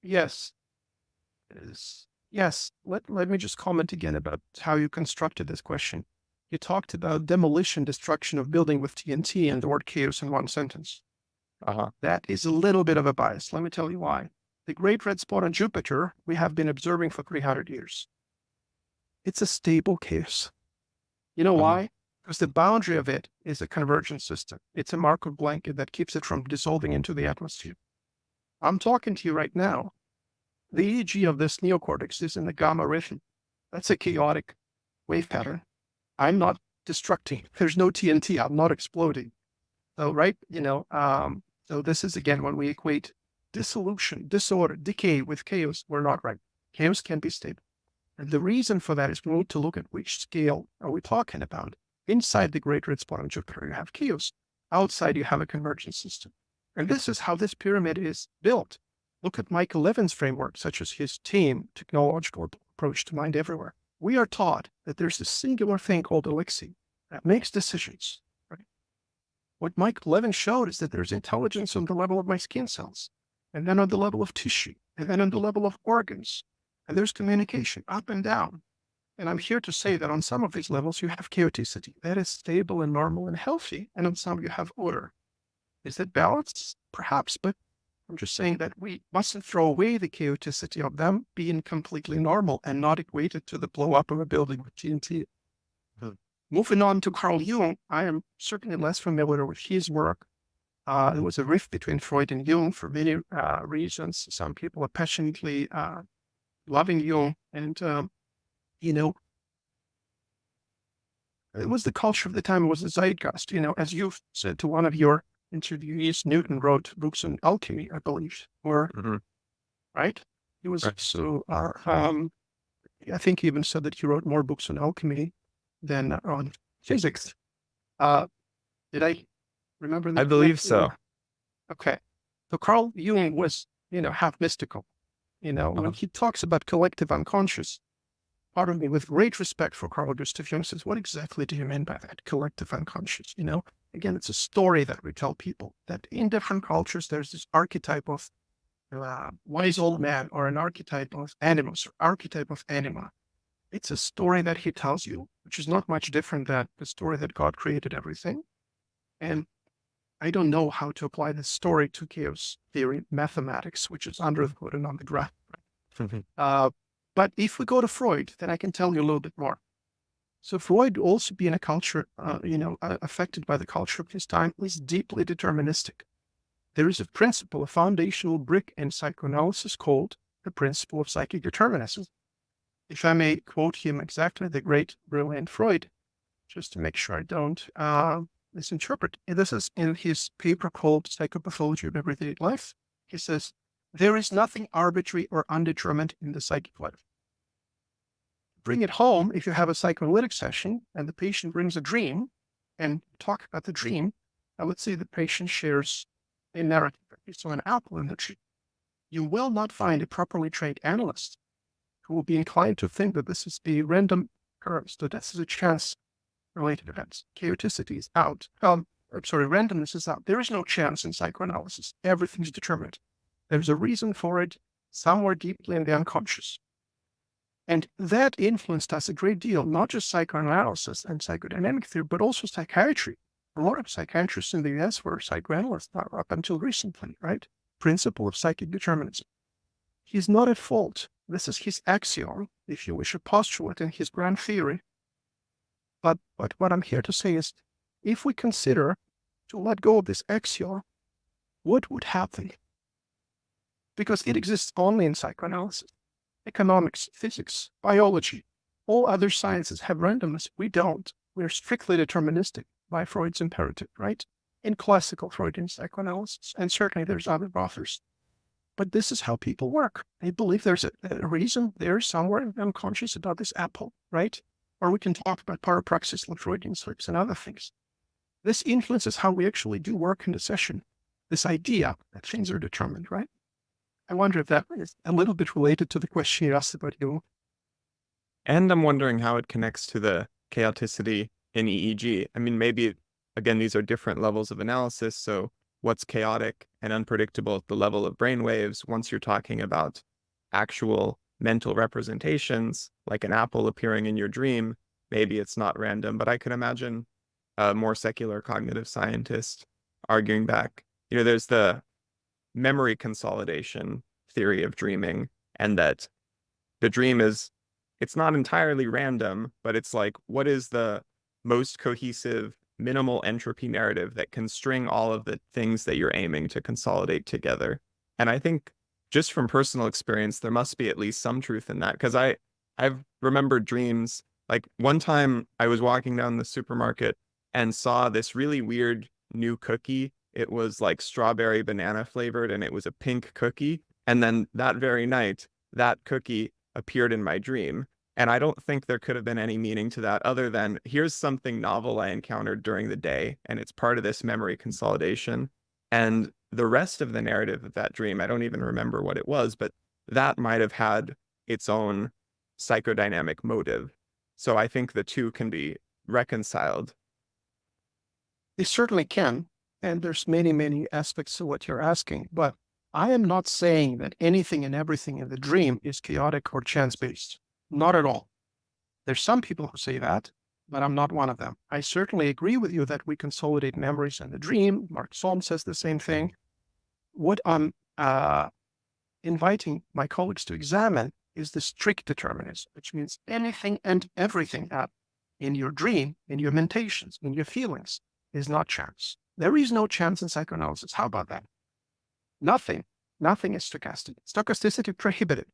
Yes, yes. Let me just comment again about how you constructed this question. You talked about demolition, destruction of building with TNT, and the word chaos in one sentence. That is a little bit of a bias. Let me tell you why. The great red spot on Jupiter we have been observing for 300 years. It's a stable chaos. You know why? Because the boundary of it is a convergence system. It's a Markov blanket that keeps it from dissolving into the atmosphere. I'm talking to you right now. The EEG of this neocortex is in the gamma region. That's a chaotic wave pattern. I'm not destructing. There's no TNT. I'm not exploding. So, right, so this is, again, when we equate dissolution, disorder, decay with chaos, we're not right. Chaos can be stable. And the reason for that is we need to look at which scale are we talking about. Inside the great red spot on Jupiter, you have chaos. Outside, you have a convergence system. And this is how this pyramid is built. Look at Michael Levin's framework, such as his team technological approach to mind everywhere. We are taught that there's a singular thing called Alexey that makes decisions. Right? What Michael Levin showed is that there's intelligence on the level of my skin cells, and then on the level of tissue, and then on the level of organs. And there's communication up and down. And I'm here to say that on some of these levels, you have chaoticity. That is stable and normal and healthy. And on some, you have order. Is that balanced? Perhaps, but I'm just saying that we mustn't throw away the chaoticity of them being completely normal and not equated to the blow up of a building with TNT. Moving on to Carl Jung, I am certainly less familiar with his work. There was a rift between Freud and Jung for many reasons. Some people are passionately loving Jung, and it was the culture of the time. It was the zeitgeist. As you said to one of your interviewees, Newton wrote books on alchemy, I believe, or right? He was so. I think he even said that he wrote more books on alchemy than on physics. Did I remember that? I believe so. Okay. So Carl Jung was, half mystical. When he talks about collective unconscious, pardon me, with great respect for Carl Gustav Jung, says, what exactly do you mean by that collective unconscious? Again, it's a story that we tell people that in different cultures, there's this archetype of wise old man, or an archetype of animus, or archetype of anima. It's a story that he tells you, which is not much different than the story that God created everything. And I don't know how to apply this story to chaos theory mathematics, which is under the hood and on the graph. But if we go to Freud, then I can tell you a little bit more. So Freud, also being a culture, affected by the culture of his time, is deeply deterministic. There is a principle, a foundational brick in psychoanalysis called the principle of psychic determinism. If I may quote him exactly, the great, brilliant Freud, just to make sure I don't misinterpret. And this is in his paper called Psychopathology of Everyday Life. He says, there is nothing arbitrary or undetermined in the psychic life. Bring it home if you have a psychoanalytic session and the patient brings a dream and talk about the dream. I would say the patient shares a narrative. You saw an apple in the tree. You will not find a properly trained analyst who will be inclined to think that this is a random occurrence, that this is a chance-related event. Chaoticity is out. Randomness is out. There is no chance in psychoanalysis. Everything's determined. There's a reason for it somewhere deeply in the unconscious. And that influenced us a great deal, not just psychoanalysis and psychodynamic theory, but also psychiatry. A lot of psychiatrists in the US were psychoanalysts up until recently, right? Principle of psychic determinism. He's not at fault. This is his axiom, if you wish, a postulate in his grand theory. But what I'm here to say is, if we consider to let go of this axiom, what would happen? Because it exists only in psychoanalysis. Economics, physics, biology, all other sciences have randomness. We don't. We're strictly deterministic by Freud's imperative, right? In classical Freudian psychoanalysis, and certainly there's other authors. But this is how people work. They believe there's a reason there somewhere unconscious about this apple, right? Or we can talk about parapraxis, Freudian slips, and other things. This influences how we actually do work in the session. This idea that things are determined, right? I wonder if that is a little bit related to the question you asked about you. And I'm wondering how it connects to the chaoticity in EEG. I mean, maybe, again, these are different levels of analysis. So what's chaotic and unpredictable at the level of brainwaves, once you're talking about actual mental representations, like an apple appearing in your dream, maybe it's not random. But I could imagine a more secular cognitive scientist arguing back. There's the memory consolidation theory of dreaming, and that the dream it's not entirely random, but it's like, what is the most cohesive, minimal entropy narrative that can string all of the things that you're aiming to consolidate together? And I think just from personal experience, there must be at least some truth in that, because I've remembered dreams. Like one time I was walking down the supermarket and saw this really weird new cookie. It was like strawberry banana flavored, and it was a pink cookie. And then that very night, that cookie appeared in my dream. And I don't think there could have been any meaning to that other than, here's something novel I encountered during the day, and it's part of this memory consolidation. And the rest of the narrative of that dream, I don't even remember what it was, but that might have had its own psychodynamic motive. So I think the two can be reconciled. They certainly can. And there's many, many aspects to what you're asking. But I am not saying that anything and everything in the dream is chaotic or chance-based. Not at all. There's some people who say that, but I'm not one of them. I certainly agree with you that we consolidate memories in the dream. Mark Solm says the same thing. What I'm inviting my colleagues to examine is the strict determinism, which means anything and everything in your dream, in your mentations, in your feelings is not chance. There is no chance in psychoanalysis. How about that? Nothing is stochastic. Stochasticity prohibited.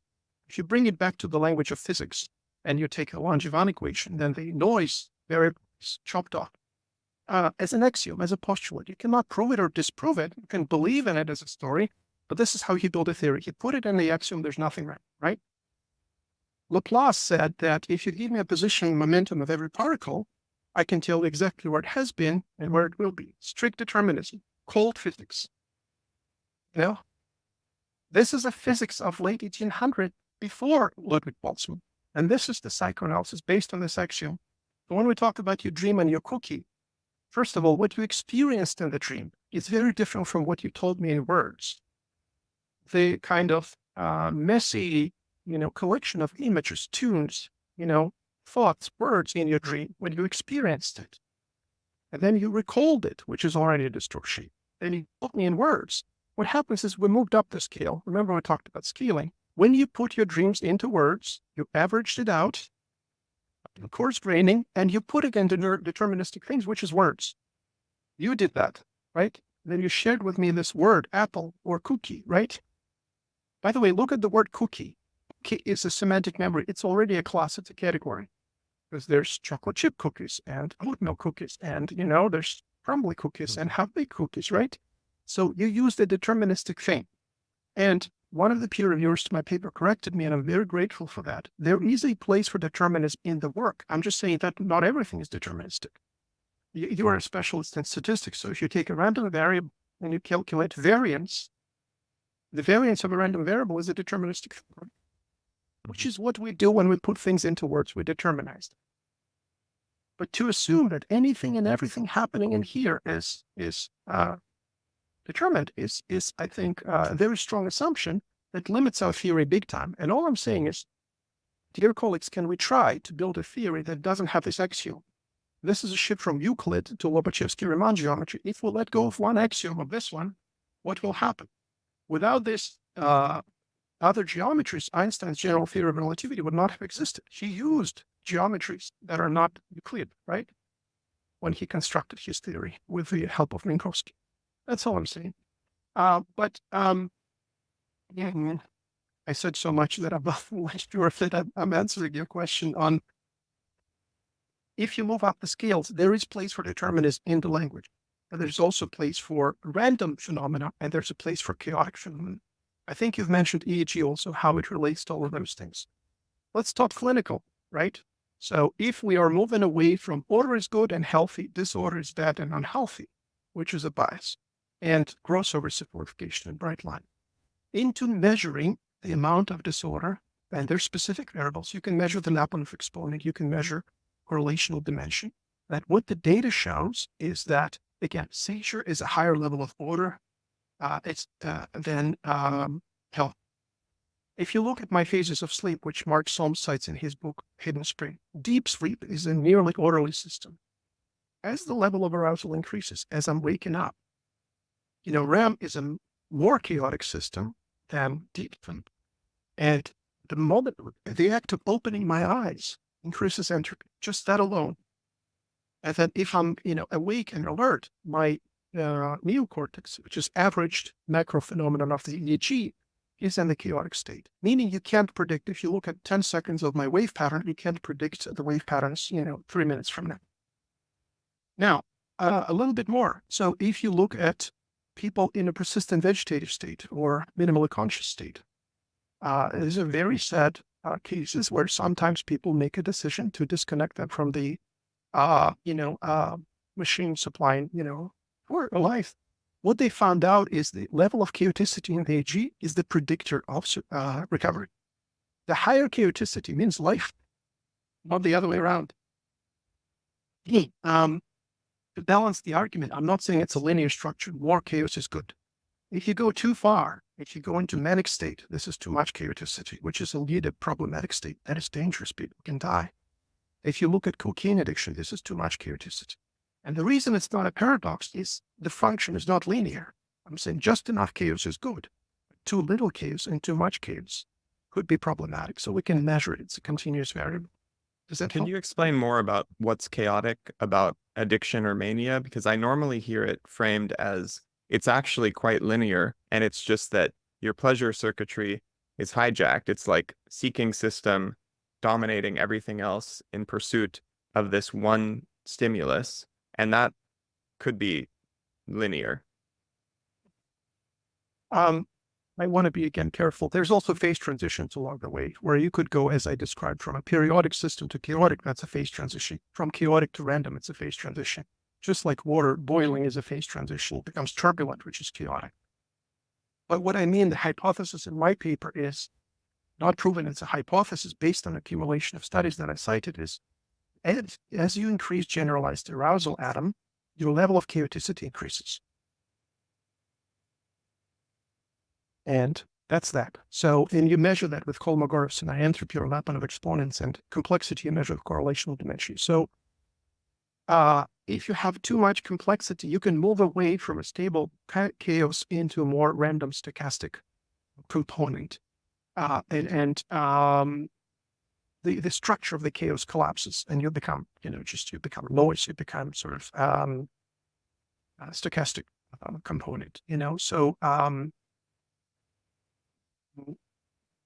If you bring it back to the language of physics and you take a Langevin equation, then the noise variable is chopped off. As an axiom, as a postulate, you cannot prove it or disprove it. You can believe in it as a story, but this is how he built a theory. He put it in the axiom, there's nothing right? Laplace said that if you give me a position and momentum of every particle, I can tell exactly where it has been and where it will be. Strict determinism, cold physics. You know, this is a physics of late 1800 before Ludwig Boltzmann. And this is the psychoanalysis based on this axiom. So when we talk about your dream and your cookie, first of all, what you experienced in the dream is very different from what you told me in words. The kind of messy, collection of images, tunes, thoughts, words in your dream when you experienced it. And then you recalled it, which is already a distortion. Then you told me in words. What happens is we moved up the scale. Remember we talked about scaling. When you put your dreams into words, you averaged it out, coarse graining, and you put it into deterministic things, which is words. You did that, right? Then you shared with me this word, apple or cookie, right? By the way, look at the word cookie. Cookie is a semantic memory. It's already a class, it's a category. Because there's chocolate chip cookies and oat milk cookies, and there's crumbly cookies and half-baked cookies, right? So you use the deterministic thing. And one of the peer reviewers to my paper corrected me, and I'm very grateful for that. There is a place for determinism in the work. I'm just saying that not everything is deterministic. You are a specialist in statistics, so if you take a random variable and you calculate variance, the variance of a random variable is a deterministic thing, which is what we do when we put things into words. We determinize them. But to assume that anything and everything happening in here is determined is I think, a very strong assumption that limits our theory big time. And all I'm saying is, dear colleagues, can we try to build a theory that doesn't have this axiom? This is a shift from Euclid to Lobachevsky-Riemann geometry. If we let go of one axiom of this one, what will happen? Without this other geometries, Einstein's general theory of relativity would not have existed. He used geometries that are not Euclid, right? When he constructed his theory with the help of Minkowski. That's all I'm saying. Yeah, I said so much that I'm not sure that I'm answering your question on, if you move up the scales, there is place for determinism in the language. But there's also place for random phenomena, and there's a place for chaotic phenomena. I think you've mentioned EEG also, how it relates to all of those things. Let's talk clinical, right? So if we are moving away from order is good and healthy, disorder is bad and unhealthy, which is a bias, and gross oversimplification and bright line, into measuring the amount of disorder, and there's specific variables. You can measure the Lyapunov exponent, you can measure correlational dimension. That what the data shows is that, again, seizure is a higher level of order than health. If you look at my phases of sleep, which Mark Solm cites in his book, Hidden Spring, deep sleep is a nearly orderly system. As the level of arousal increases, as I'm waking up, REM is a more chaotic system than deep sleep. And the moment, the act of opening my eyes increases entropy, just that alone. And then if I'm, awake and alert, my neocortex, which is averaged macro phenomenon of the EEG, is in the chaotic state. Meaning you can't predict, if you look at 10 seconds of my wave pattern, you can't predict the wave patterns, 3 minutes from now. Now, a little bit more. So if you look at people in a persistent vegetative state or minimally conscious state, there's a very sad cases where sometimes people make a decision to disconnect them from the, machine supplying, for a life. what they found out is the level of chaoticity in the AG is the predictor of recovery. The higher chaoticity means life, not the other way around. To balance the argument, I'm not saying it's a linear structure. More chaos is good. If you go too far, if you go into manic state, this is too much chaoticity, which is indeed a problematic state. That is dangerous. People can die. If you look at cocaine addiction, this is too much chaoticity. And the reason it's not a paradox is the function is not linear. I'm saying just enough chaos is good. Too little chaos and too much chaos could be problematic. So we can measure it. It's a continuous variable. Does that Can help? you explain more about what's chaotic about addiction or mania? Because I normally hear it framed as it's actually quite linear, and it's just that your pleasure circuitry is hijacked. It's like seeking system dominating everything else in pursuit of this one stimulus, and that could be linear. I want to be, again, careful. There's also phase transitions along the way where you could go, as I described, from a periodic system to chaotic. That's a phase transition. From chaotic to random, it's a phase transition. Just like water boiling is a phase transition. It becomes turbulent, which is chaotic. But what I mean, the hypothesis in my paper is not proven. It's a hypothesis based on accumulation of studies that I cited is as you increase generalized arousal, Adam, your level of chaoticity increases. And that's that. So, and you measure that with Kolmogorov and entropy or Lyapunov exponents, and complexity you measure with correlational dimension. So, if you have too much complexity, you can move away from a stable chaos into a more random stochastic component. The structure of the chaos collapses, and you become, you become noise, you become sort of stochastic component, So,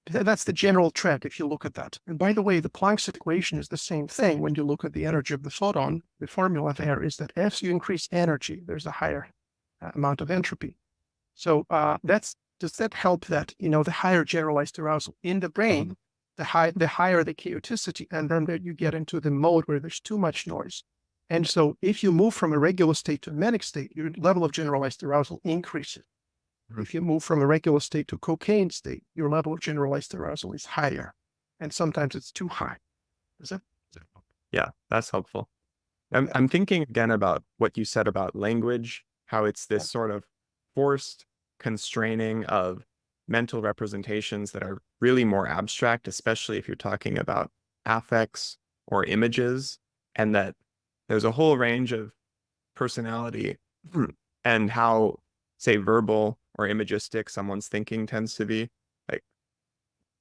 that's the general trend if you look at that. And by the way, the Planck's equation is the same thing when you look at the energy of the photon. The formula there is that as you increase energy, there's a higher amount of entropy. So does that help that, the higher generalized arousal in the brain, the higher the chaoticity, and then you get into the mode where there's too much noise. And so if you move from a regular state to a manic state, your level of generalized arousal increases. If you move from a regular state to cocaine state, your level of generalized arousal is higher. And sometimes it's too high. Is that Yeah, that's helpful. I'm thinking again about what you said about language, how it's this sort of forced constraining of mental representations that are really more abstract, especially if you're talking about affects or images, and that there's a whole range of personality and how, say, verbal or imagistic someone's thinking tends to be, like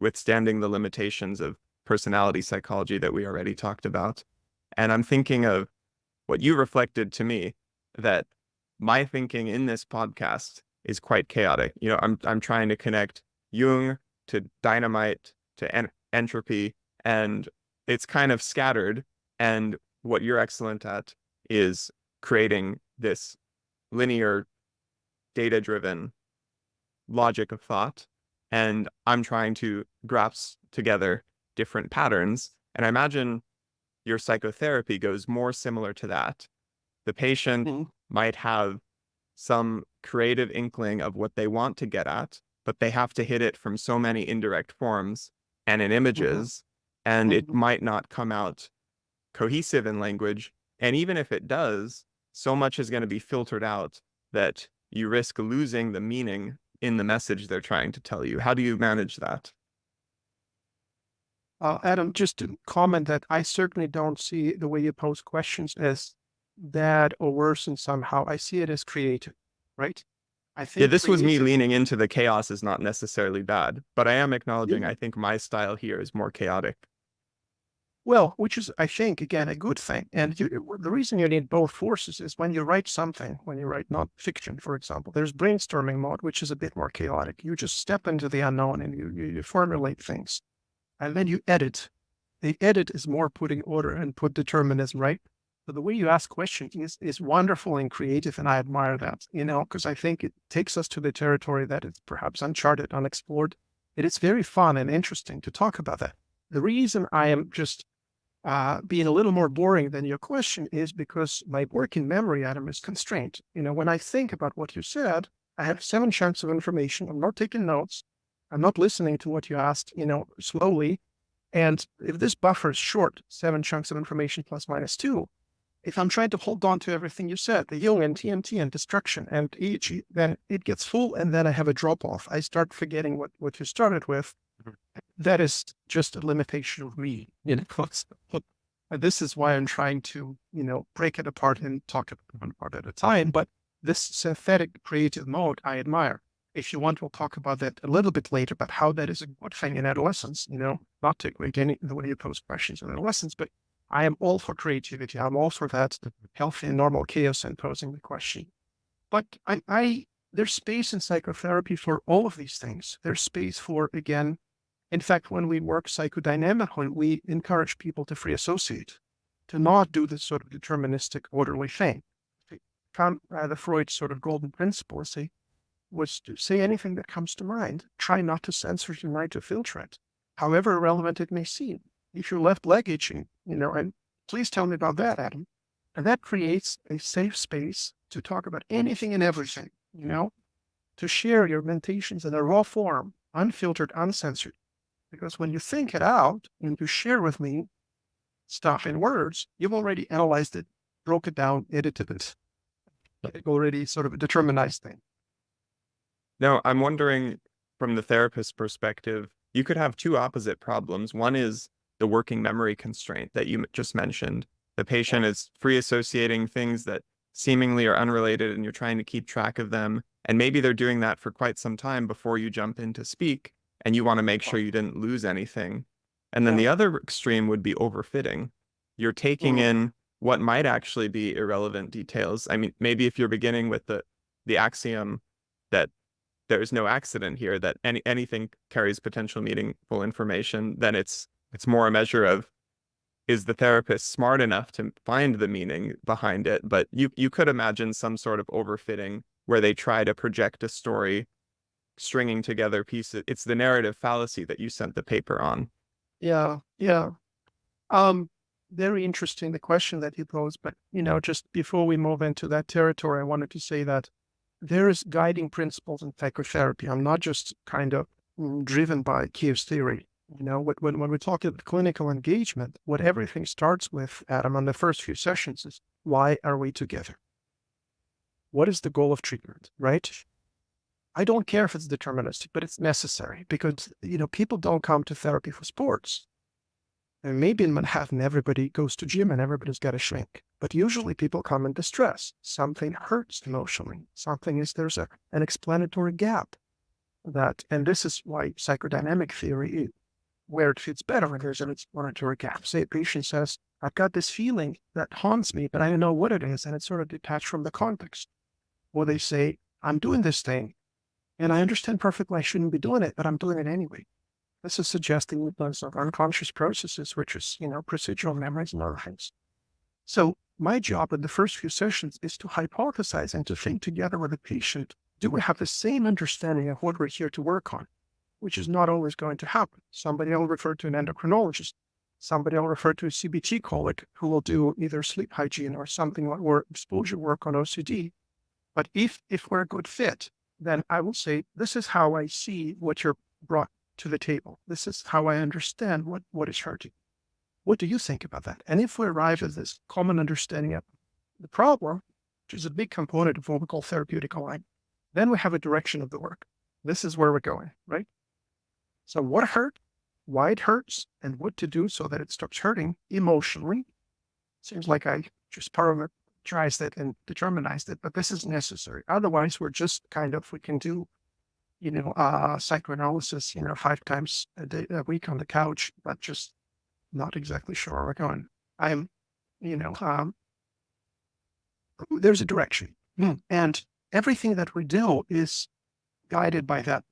withstanding the limitations of personality psychology that we already talked about. And I'm thinking of what you reflected to me, that my thinking in this podcast is quite chaotic. I'm trying to connect Jung to dynamite to entropy, and it's kind of scattered. And what you're excellent at is creating this linear, data-driven logic of thought, and I'm trying to grasp together different patterns. And I imagine your psychotherapy goes more similar to that. The patient might have some creative inkling of what they want to get at, but they have to hit it from so many indirect forms and in images, and it might not come out cohesive in language. And even if it does, so much is going to be filtered out that you risk losing the meaning in the message they're trying to tell you. How do you manage that? Adam, just to comment that I certainly don't see the way you pose questions as bad or worse and somehow. I see it as creative, right? I think this was me leaning into the chaos is not necessarily bad, but I am acknowledging I think my style here is more chaotic. Well, which is, I think, again, a good thing. And the reason you need both forces is when you write something, when you write not fiction, for example, there's brainstorming mode, which is a bit more chaotic. You just step into the unknown and you formulate things. And then you edit. The edit is more putting order and put determinism, right? So the way you ask questions is wonderful and creative, and I admire that, because I think it takes us to the territory that is perhaps uncharted, unexplored. It is very fun and interesting to talk about that. The reason I am just being a little more boring than your question is because my working memory, Adam, is constrained. When I think about what you said, I have 7 chunks of information. I'm not taking notes. I'm not listening to what you asked, slowly. And if this buffer is short, 7 chunks of information plus minus 2, if I'm trying to hold on to everything you said, the Jung and TMT and destruction and EEG, then it gets full and then I have a drop off. I start forgetting what you started with. That is just a limitation of me, This is why I'm trying to, break it apart and talk about one part at a time. But this synthetic creative mode, I admire. If you want, we'll talk about that a little bit later, about how that is a good thing in adolescence, not to equate any the way you pose questions in adolescence, but I am all for creativity. I'm all for that healthy and normal chaos and posing the question. But there's space in psychotherapy for all of these things. There's space for, again, in fact, when we work psychodynamically, we encourage people to free associate, to not do this sort of deterministic, orderly thing. The Freud's sort of golden principle was to say anything that comes to mind. Try not to censor your mind, to filter it, however irrelevant it may seem. If you're left leg itching, and please tell me about that, Adam. And that creates a safe space to talk about anything and everything, to share your meditations in a raw form, unfiltered, uncensored. Because when you think it out and you share with me stuff in words, you've already analyzed it, broke it down, edited it. It's already sort of a determinized thing. Now, I'm wondering, from the therapist's perspective, you could have 2 opposite problems. One is the working memory constraint that you just mentioned. The patient is free associating things that seemingly are unrelated, and you're trying to keep track of them. And maybe they're doing that for quite some time before you jump in to speak, and you want to make sure you didn't lose anything. And then the other extreme would be overfitting. You're taking in what might actually be irrelevant details. I mean, maybe if you're beginning with the axiom that there is no accident here, that anything carries potential meaningful information, then it's more a measure of, is the therapist smart enough to find the meaning behind it? But you could imagine some sort of overfitting where they try to project a story, stringing together pieces. It's the narrative fallacy that you sent the paper on. Yeah. Very interesting, the question that you posed. But, just before we move into that territory, I wanted to say that there is guiding principles in psychotherapy. I'm not just kind of driven by chaos theory. When we talk about clinical engagement, what everything starts with, Adam, on the first few sessions is, why are we together? What is the goal of treatment, right? I don't care if it's deterministic, but it's necessary because, people don't come to therapy for sports. And maybe in Manhattan, everybody goes to gym and everybody's got to shrink. But usually people come in distress. Something hurts emotionally. There's an explanatory gap. And this is why psychodynamic theory, where it fits better when there's an explanatory gap. Say a patient says, I've got this feeling that haunts me, but I don't know what it is, and it's sort of detached from the context. Or they say, I'm doing this thing, and I understand perfectly I shouldn't be doing it, but I'm doing it anyway. This is suggesting that there's unconscious processes, which is, procedural memories and other things. So my job in the first few sessions is to hypothesize and to think together with the patient, do we have the same understanding of what we're here to work on? Which is not always going to happen. Somebody will refer to an endocrinologist. Somebody will refer to a CBT colleague who will do either sleep hygiene or something like, or exposure work on OCD. But if we're a good fit, then I will say, this is how I see what you're brought to the table. This is how I understand what is hurting. What do you think about that? And if we arrive at this common understanding of the problem, which is a big component of what we call therapeutic alignment, then we have a direction of the work. This is where we're going, right? So what hurt, why it hurts, and what to do so that it stops hurting emotionally. Seems like I just parameterized it and determinized it, but this is necessary. Otherwise, we're just we can do, psychoanalysis, 5 times a week on the couch, but just not exactly sure where we're going. There's a direction. And everything that we do is guided by that.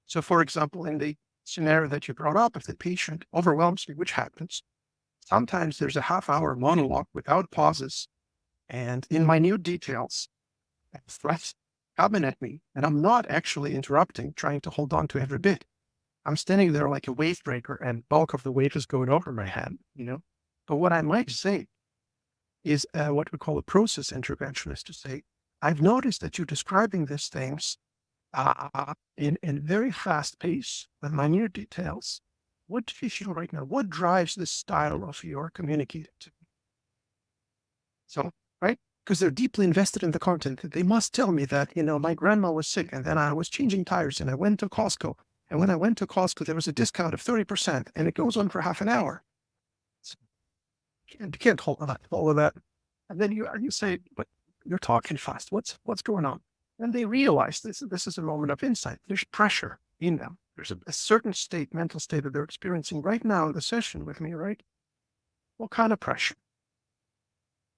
So, for example, in the scenario that you brought up, if the patient overwhelms me, which happens, sometimes there's a half-hour monologue without pauses and in minute details, threats coming at me, and I'm not actually interrupting, trying to hold on to every bit. I'm standing there like a wave breaker and bulk of the wave is going over my head, But what I might say is what we call a process intervention, is to say, I've noticed that you're describing these things in very fast pace with minute details. What do you feel right now? What drives this style of your communicating to me? So, right? Because they're deeply invested in the content. They must tell me that, my grandma was sick and then I was changing tires and I went to Costco. And when I went to Costco, there was a discount of 30% and it goes on for half an hour. So you can't hold all of that. And then you say, but you're talking fast. What's going on? And they realize this is a moment of insight. There's pressure in them. There's a certain mental state that they're experiencing right now in the session with me, right? What kind of pressure?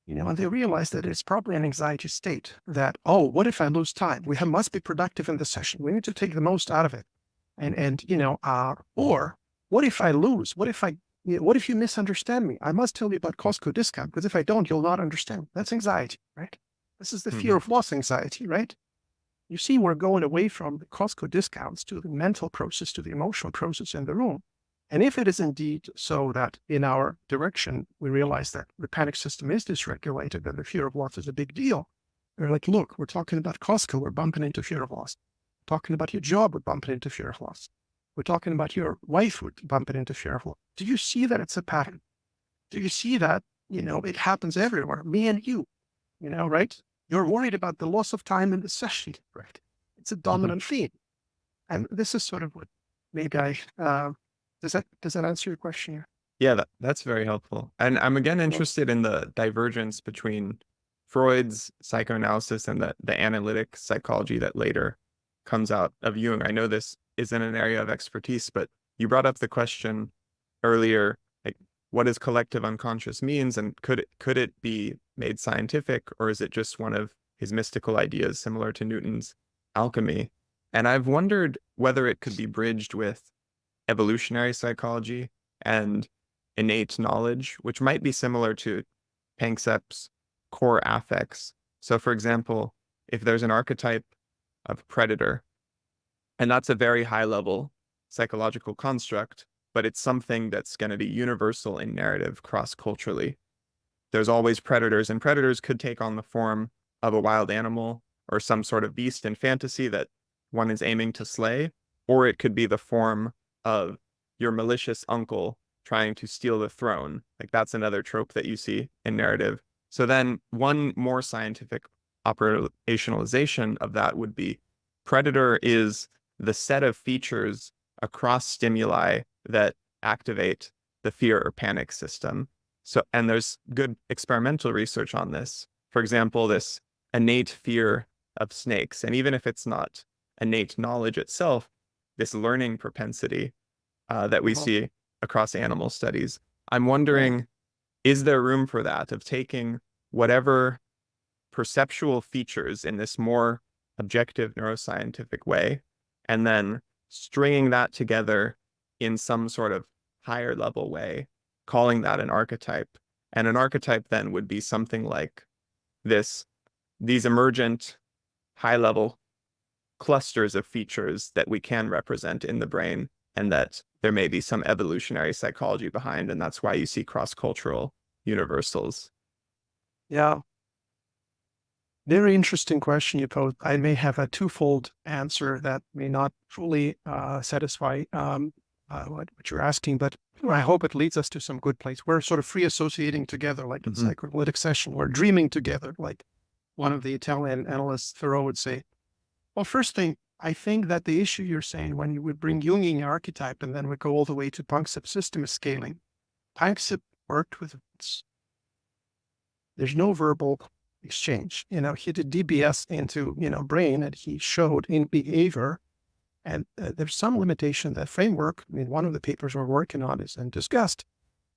And they realize that it's probably an anxiety state that, what if I lose time? We must be productive in the session. We need to take the most out of it. Or what if I lose? What if you misunderstand me? I must tell you about Costco discount, because if I don't, you'll not understand. That's anxiety, right? This is the fear of loss anxiety, right? You see, we're going away from the Costco discounts to the mental process, to the emotional process in the room. And if it is indeed so that in our direction, we realize that the panic system is dysregulated and the fear of loss is a big deal, we're like, look, we're talking about Costco, we're bumping into fear of loss. We're talking about your job, we're bumping into fear of loss. We're talking about your wife, we're bumping into fear of loss. Do you see that it's a pattern? Do you see that, it happens everywhere, me and you, right? You're worried about the loss of time in the session, right? It's a dominant theme. And this is sort of what maybe does that answer your question here? Yeah, that's very helpful. And I'm again interested in the divergence between Freud's psychoanalysis and the analytic psychology that later comes out of Jung. I know this isn't an area of expertise, but you brought up the question earlier, like what does collective unconscious means, and could it be made scientific, or is it just one of his mystical ideas similar to Newton's alchemy? And I've wondered whether it could be bridged with evolutionary psychology and innate knowledge, which might be similar to Panksepp's core affects. So for example, if there's an archetype of predator, and that's a very high level psychological construct, but it's something that's going to be universal in narrative cross-culturally. There's always predators, and predators could take on the form of a wild animal or some sort of beast in fantasy that one is aiming to slay, or it could be the form of your malicious uncle trying to steal the throne. Like that's another trope that you see in narrative. So then one more scientific operationalization of that would be predator is the set of features across stimuli that activate the fear or panic system. So, and there's good experimental research on this. For example, this innate fear of snakes, and even if it's not innate knowledge itself, this learning propensity that we see across animal studies. I'm wondering, is there room for that, of taking whatever perceptual features in this more objective neuroscientific way, and then stringing that together in some sort of higher level way, calling that an archetype? And an archetype then would be something like these emergent high level clusters of features that we can represent in the brain, and that there may be some evolutionary psychology behind, and that's why you see cross-cultural universals. Yeah. Very interesting question you posed. I may have a twofold answer that may not fully satisfy what you're asking, but I hope it leads us to some good place. We're sort of free associating together, like in psychoanalytic session. We're dreaming together, like one of the Italian analysts, Thoreau, would say. Well, first thing, I think that the issue you're saying, when you would bring Jungian archetype and then we go all the way to Panksepp system of scaling, Panksepp worked with words. There's no verbal exchange. He did DBS into, brain, and he showed in behavior. And there's some limitation. That framework, one of the papers we're working on is and discussed,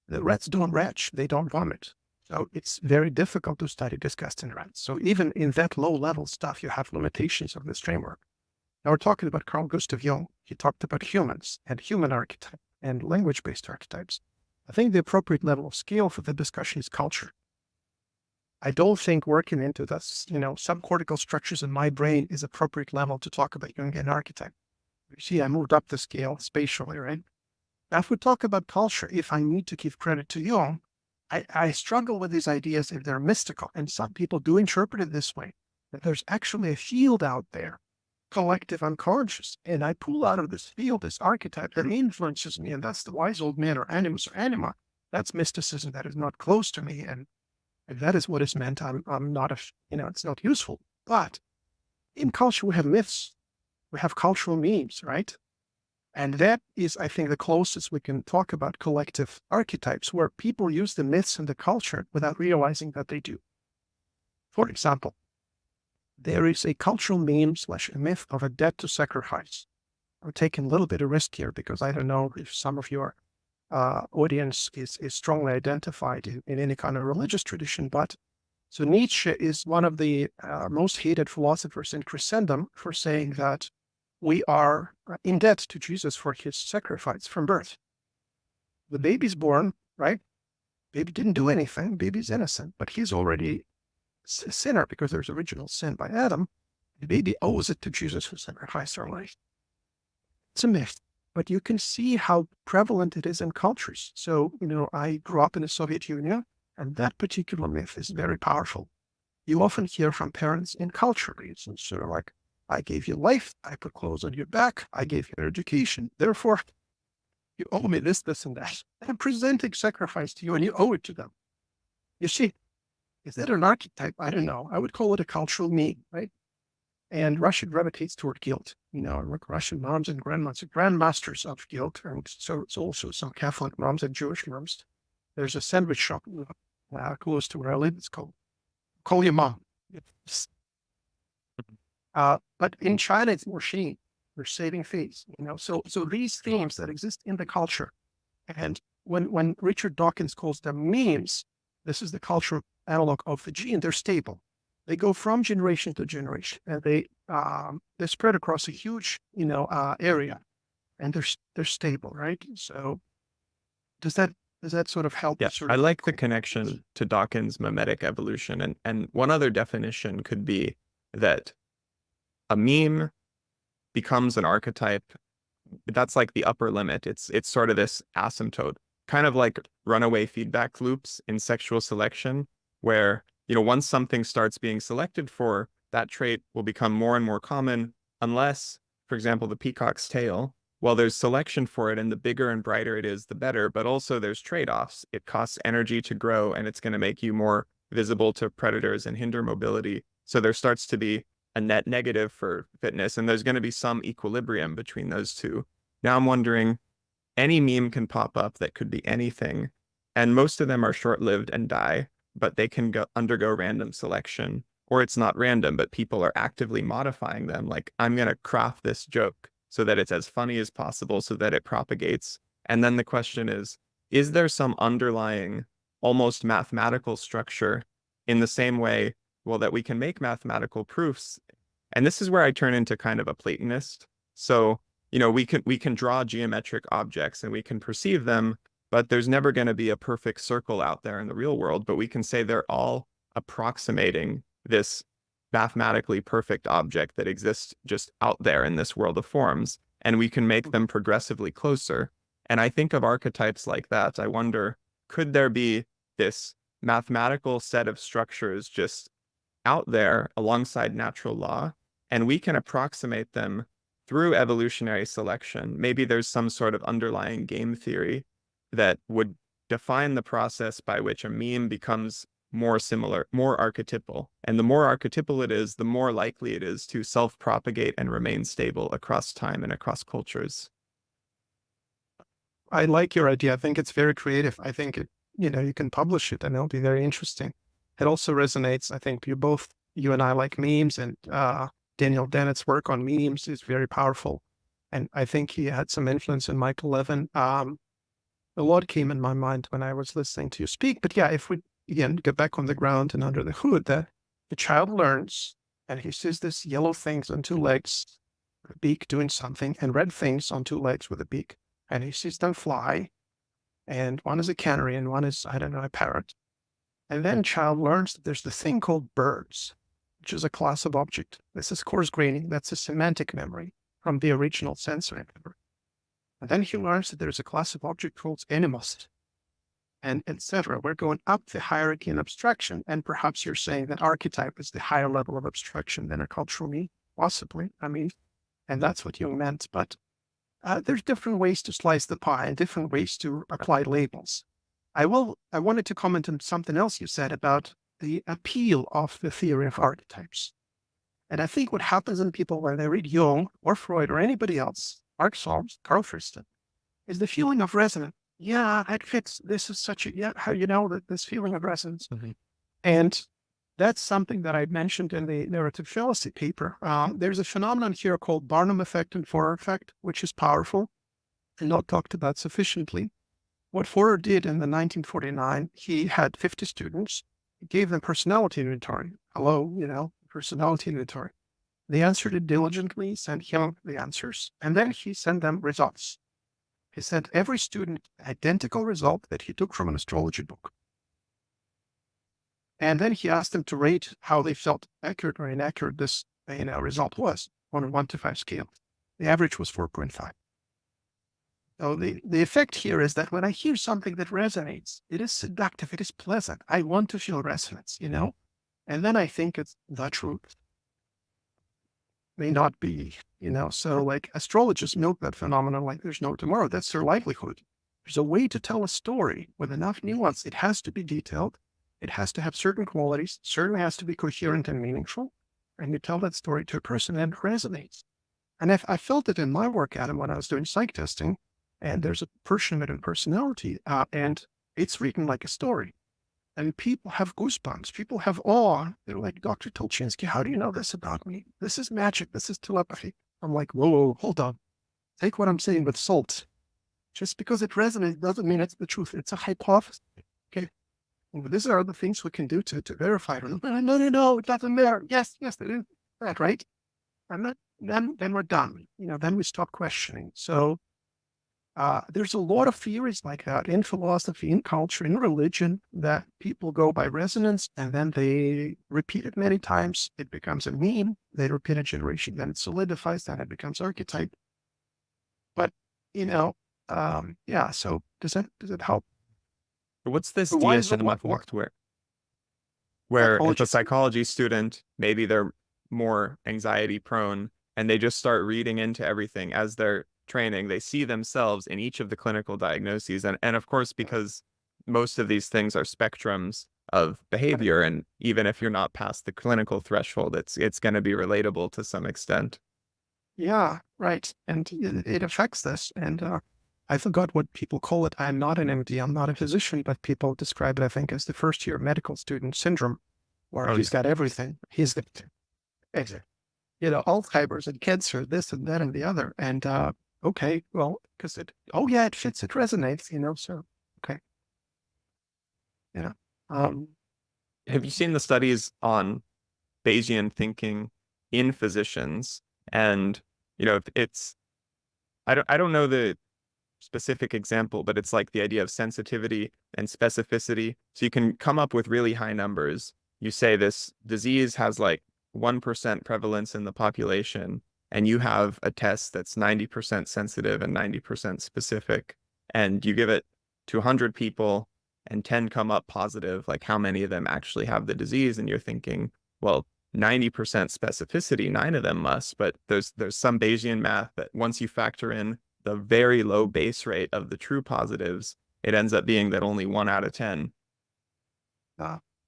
the rats don't retch, they don't vomit. So it's very difficult to study disgust in rats. So even in that low level stuff, you have limitations of this framework. Now we're talking about Carl Gustav Jung. He talked about humans and human archetype and language-based archetypes. I think the appropriate level of scale for the discussion is culture. I don't think working into this, subcortical structures in my brain is appropriate level to talk about Jungian archetype. You see, I moved up the scale spatially, right? Now, if we talk about culture, if I need to give credit to Jung, I struggle with these ideas if they're mystical. And some people do interpret it this way, that there's actually a field out there, collective unconscious. And I pull out of this field this archetype that influences me. And that's the wise old man or animus or anima. That's mysticism that is not close to me. And if that is what is meant, I'm not, it's not useful. But in culture, we have myths, we have cultural memes, right? And that is, I think, the closest we can talk about collective archetypes, where people use the myths and the culture without realizing that they do. For example, there is a cultural meme / a myth of a debt to sacrifice. I'm taking a little bit of risk here because I don't know if some of your audience is strongly identified in any kind of religious tradition. But so Nietzsche is one of the most hated philosophers in Christendom for saying that we are in debt to Jesus for his sacrifice from birth. The baby's born, right? Baby didn't do anything. Baby's innocent, but he's already a sinner because there's original sin by Adam. The baby owes it to Jesus who sacrificed our life. It's a myth, but you can see how prevalent it is in cultures. So, I grew up in the Soviet Union, and that particular myth is very powerful. You often hear from parents in culture reasons, sort of like, I gave you life, I put clothes on your back, I gave you an education, therefore you owe me this, this, and that. I'm presenting sacrifice to you and you owe it to them. You see, is that an archetype? I don't know. I would call it a cultural meme, right? And Russia gravitates toward guilt. Russian moms and grandmas are grandmasters of guilt. And so it's also some Catholic moms and Jewish moms. There's a sandwich shop close to where I live. It's called Call Your Mom. But in China, it's more shame. We're saving face, So these themes that exist in the culture, and when Richard Dawkins calls them memes, this is the cultural analog of the gene. They're stable. They go from generation to generation, and they spread across a huge area, and they're stable, right? So does that sort of help? Yeah, I like the connection to Dawkins' mimetic evolution, and one other definition could be that a meme becomes an archetype. That's like the upper limit. It's sort of this asymptote, kind of like runaway feedback loops in sexual selection, where, once something starts being selected for, that trait will become more and more common, unless, for example, the peacock's tail, well, there's selection for it, and the bigger and brighter it is, the better, but also there's trade-offs. It costs energy to grow, and it's going to make you more visible to predators and hinder mobility. So there starts to be a net negative for fitness, and there's going to be some equilibrium between those two. Now I'm wondering, any meme can pop up that could be anything, and most of them are short-lived and die, but they can undergo random selection, or it's not random, but people are actively modifying them. Like, I'm going to craft this joke so that it's as funny as possible so that it propagates. And then the question is there some underlying, almost mathematical structure in the same way, well, that we can make mathematical proofs? And this is where I turn into kind of a Platonist. So, we can draw geometric objects and we can perceive them, but there's never going to be a perfect circle out there in the real world. But we can say they're all approximating this mathematically perfect object that exists just out there in this world of forms, and we can make them progressively closer. And I think of archetypes like that. I wonder, could there be this mathematical set of structures just out there alongside natural law, and we can approximate them through evolutionary selection? Maybe there's some sort of underlying game theory that would define the process by which a meme becomes more similar, more archetypal. And the more archetypal it is, the more likely it is to self-propagate and remain stable across time and across cultures. I like your idea. I think it's very creative. I think you can publish it and it'll be very interesting. It also resonates. I think you and I like memes, and Daniel Dennett's work on memes is very powerful. And I think he had some influence in Michael Levin. A lot came in my mind when I was listening to you speak. But yeah, if we, again, get back on the ground and under the hood, that the child learns and he sees this yellow things on two legs, with a beak doing something, and red things on two legs with a beak. And he sees them fly. And one is a canary and one is, I don't know, a parrot. And then child learns that there's the thing called birds, which is a class of object. This is coarse graining. That's a semantic memory. from the original sensory memory. And then he learns that there's a class of object called animus, and etc. We're going up the hierarchy in abstraction, and perhaps you're saying that archetype is the higher level of abstraction than a cultural me, possibly. I mean, and that's what you meant, but there's different ways to slice the pie and different ways to apply labels. I wanted to comment on something else you said about the appeal of the theory of archetypes. And I think what happens in people when they read Jung or Freud or anybody else, Mark Solms, Carl Friston, is the feeling of resonance. Yeah, it fits. This is such a, yeah, how you know that this feeling of resonance. Mm-hmm. And that's something that I mentioned in the narrative fallacy paper. There's a phenomenon here called Barnum effect and Forer effect, which is powerful and not talked about sufficiently. What Forer did in the 1949, he had 50 students, he gave them personality inventory. Hello, personality inventory. They answered it diligently, sent him the answers, and then he sent them results. He sent every student identical result that he took from an astrology book. And then he asked them to rate how they felt accurate or inaccurate this result was on a 1 to 5 scale. The average was 4.5. So the effect here is that when I hear something that resonates, it is seductive, it is pleasant. I want to feel resonance, and then I think it's the truth. May not be, so like astrologers milk that phenomenon like there's no tomorrow. That's their livelihood. There's a way to tell a story with enough nuance. It has to be detailed. It has to have certain qualities, certainly has to be coherent and meaningful. And you tell that story to a person and it resonates. And I felt it in my work, Adam, when I was doing psych testing, and there's a portion of it in personality, and it's written like a story. And people have goosebumps. People have awe. They're like, Dr. Tolchinsky, how do you know this about me? This is magic. This is telepathy. I'm like, whoa, hold on. Take what I'm saying with salt. Just because it resonates doesn't mean it's the truth. It's a hypothesis. Okay. Well, these are the things we can do to verify it. No, it doesn't matter. Yes, it is that, right? And then we're done. Then we stop questioning. So there's a lot of theories like that in philosophy, in culture, in religion, that people go by resonance and then they repeat it many times. It becomes a meme. They repeat a generation, then it solidifies, then it becomes archetype. But, so does it help? What's this DSM effect where if a psychology student, maybe they're more anxiety prone and they just start reading into everything as they're training, they see themselves in each of the clinical diagnoses. And of course, because most of these things are spectrums of behavior, and even if you're not past the clinical threshold, it's going to be relatable to some extent. Yeah, right. And it affects this. And I forgot what people call it. I'm not an MD, I'm not a physician, but people describe it, I think, as the first year medical student syndrome, where he's got everything. He's the, Alzheimer's and cancer, this and that and the other. And okay, well, because it fits, it resonates, so, okay. Have you seen the studies on Bayesian thinking in physicians? And, I don't know the specific example, but it's like the idea of sensitivity and specificity. So you can come up with really high numbers. You say this disease has like 1% prevalence in the population, and you have a test that's 90% sensitive and 90% specific, and you give it to 100 people and 10 come up positive, like how many of them actually have the disease? And you're thinking, well, 90% specificity, 9 of them must, but there's some Bayesian math that once you factor in the very low base rate of the true positives, it ends up being that only 1 out of 10.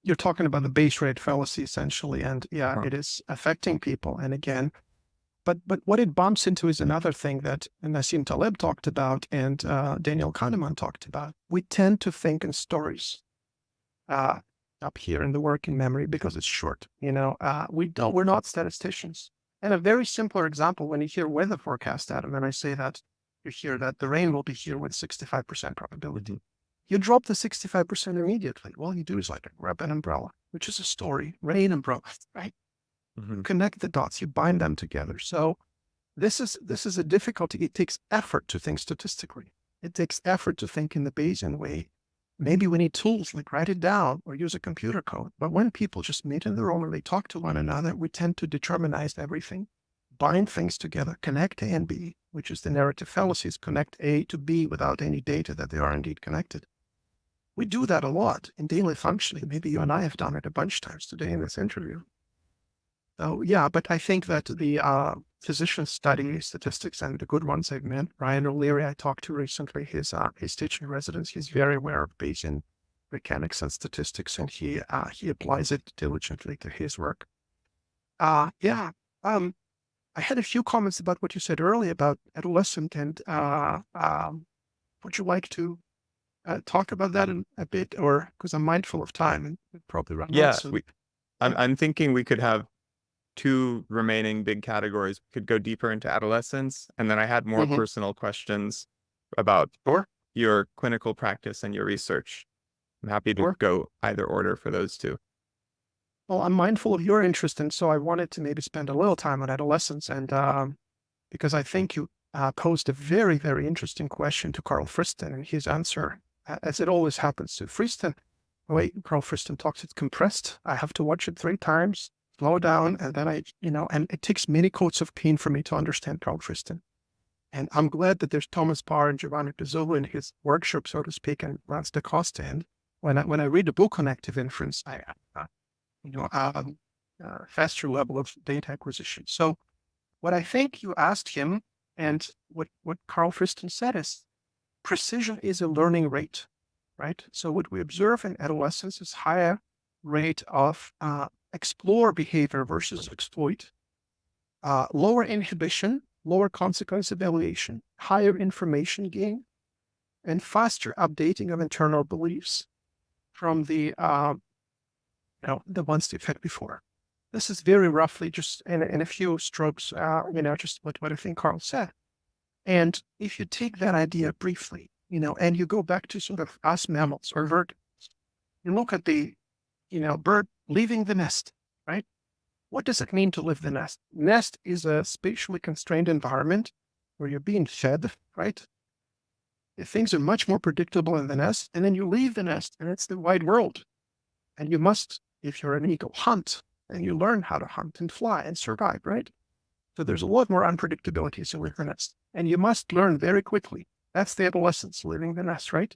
You're talking about the base rate fallacy, essentially, and it is affecting people. And again, but what it bumps into is another thing that Nassim Taleb talked about and Daniel Kahneman talked about. We tend to think in stories up here in the working memory because it's short. We're not statisticians. And a very simpler example, when you hear weather forecast, Adam, and I say that you hear that the rain will be here with 65% probability. You drop the 65% immediately. All you do is like grab an umbrella, which is a story, rain umbrella, right? Mm-hmm. Connect the dots, you bind them together. So this is a difficulty. It takes effort to think statistically. It takes effort to think in the Bayesian way. Maybe we need tools like write it down or use a computer code. But when people just meet in the room and they talk to one another, we tend to determinize everything, bind things together, connect A and B, which is the narrative fallacies, connect A to B without any data that they are indeed connected. We do that a lot in daily functioning. Maybe you and I have done it a bunch of times today in this interview. So yeah, but I think that the physicians study statistics, and the good ones I've met, Ryan O'Leary, I talked to recently, his teaching residence, he's very aware of Bayesian mechanics and statistics, and he applies it diligently to his work. Yeah, I had a few comments about what you said earlier about adolescent, and would you like to talk about that in a bit, or because I'm mindful of time and we'll probably run out soon. I'm thinking we could have two remaining big categories. We could go deeper into adolescence, and then I had more personal questions about your clinical practice and your research. I'm happy to go either order for those two. Well, I'm mindful of your interest, and so I wanted to maybe spend a little time on adolescence, and because I think you posed a very, very interesting question to Carl Friston, and his answer, as it always happens to Friston, the way Carl Friston talks, it's compressed. I have to watch it 3 times, slow down, and then and it takes many coats of paint for me to understand Carl Friston. And I'm glad that there's Thomas Parr and Giovanni Pizzolo in his workshop, so to speak, and Lance DaCosta. And when I read the book on active inference, I faster level of data acquisition. So what I think you asked him, and what Carl Friston said is, precision is a learning rate, right? So what we observe in adolescence is higher rate of explore behavior versus exploit, lower inhibition, lower consequence evaluation, higher information gain, and faster updating of internal beliefs from the ones they've had before. This is very roughly just in a few strokes, just what I think Carl said. And if you take that idea briefly, and you go back to sort of us mammals or vertebrates, you look at the, bird leaving the nest, right? What does it mean to leave the nest? Nest is a spatially constrained environment where you're being fed, right? Things are much more predictable in the nest, and then you leave the nest, and it's the wide world. And you must, if you're an eagle, hunt, and you learn how to hunt and fly and survive, right? So there's a lot more unpredictability as you leave the nest, and you must learn very quickly. That's the adolescence, leaving the nest, right?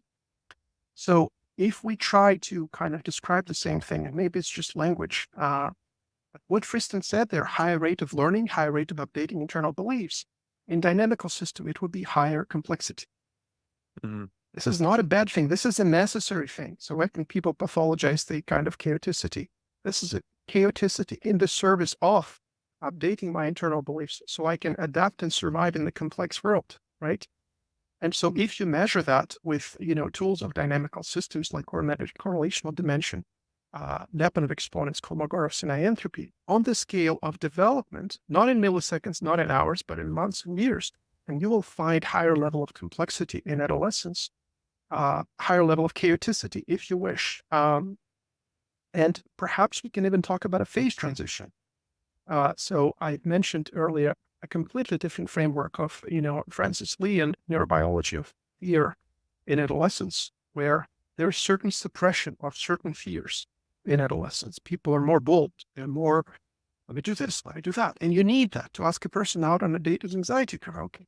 So if we try to kind of describe the same thing, and maybe it's just language, but what Friston said there, higher rate of learning, higher rate of updating internal beliefs. In dynamical system, it would be higher complexity. This is not a bad thing. This is a necessary thing. So when people pathologize the kind of chaoticity, this is a chaoticity in the service of updating my internal beliefs so I can adapt and survive in the complex world, right? And so if you measure that with, tools of dynamical systems like correlational dimension, dependent exponents, Kolmogorov and entropy, on the scale of development, not in milliseconds, not in hours, but in months and years, and you will find higher level of complexity in adolescence, higher level of chaoticity, if you wish. And perhaps we can even talk about a phase transition. So I mentioned earlier a completely different framework of, Francis Lee and neurobiology of fear in adolescence, where there's certain suppression of certain fears in adolescence. People are more bold. They're more, let me do this, let me do that. And you need that to ask a person out on a date with anxiety karaoke.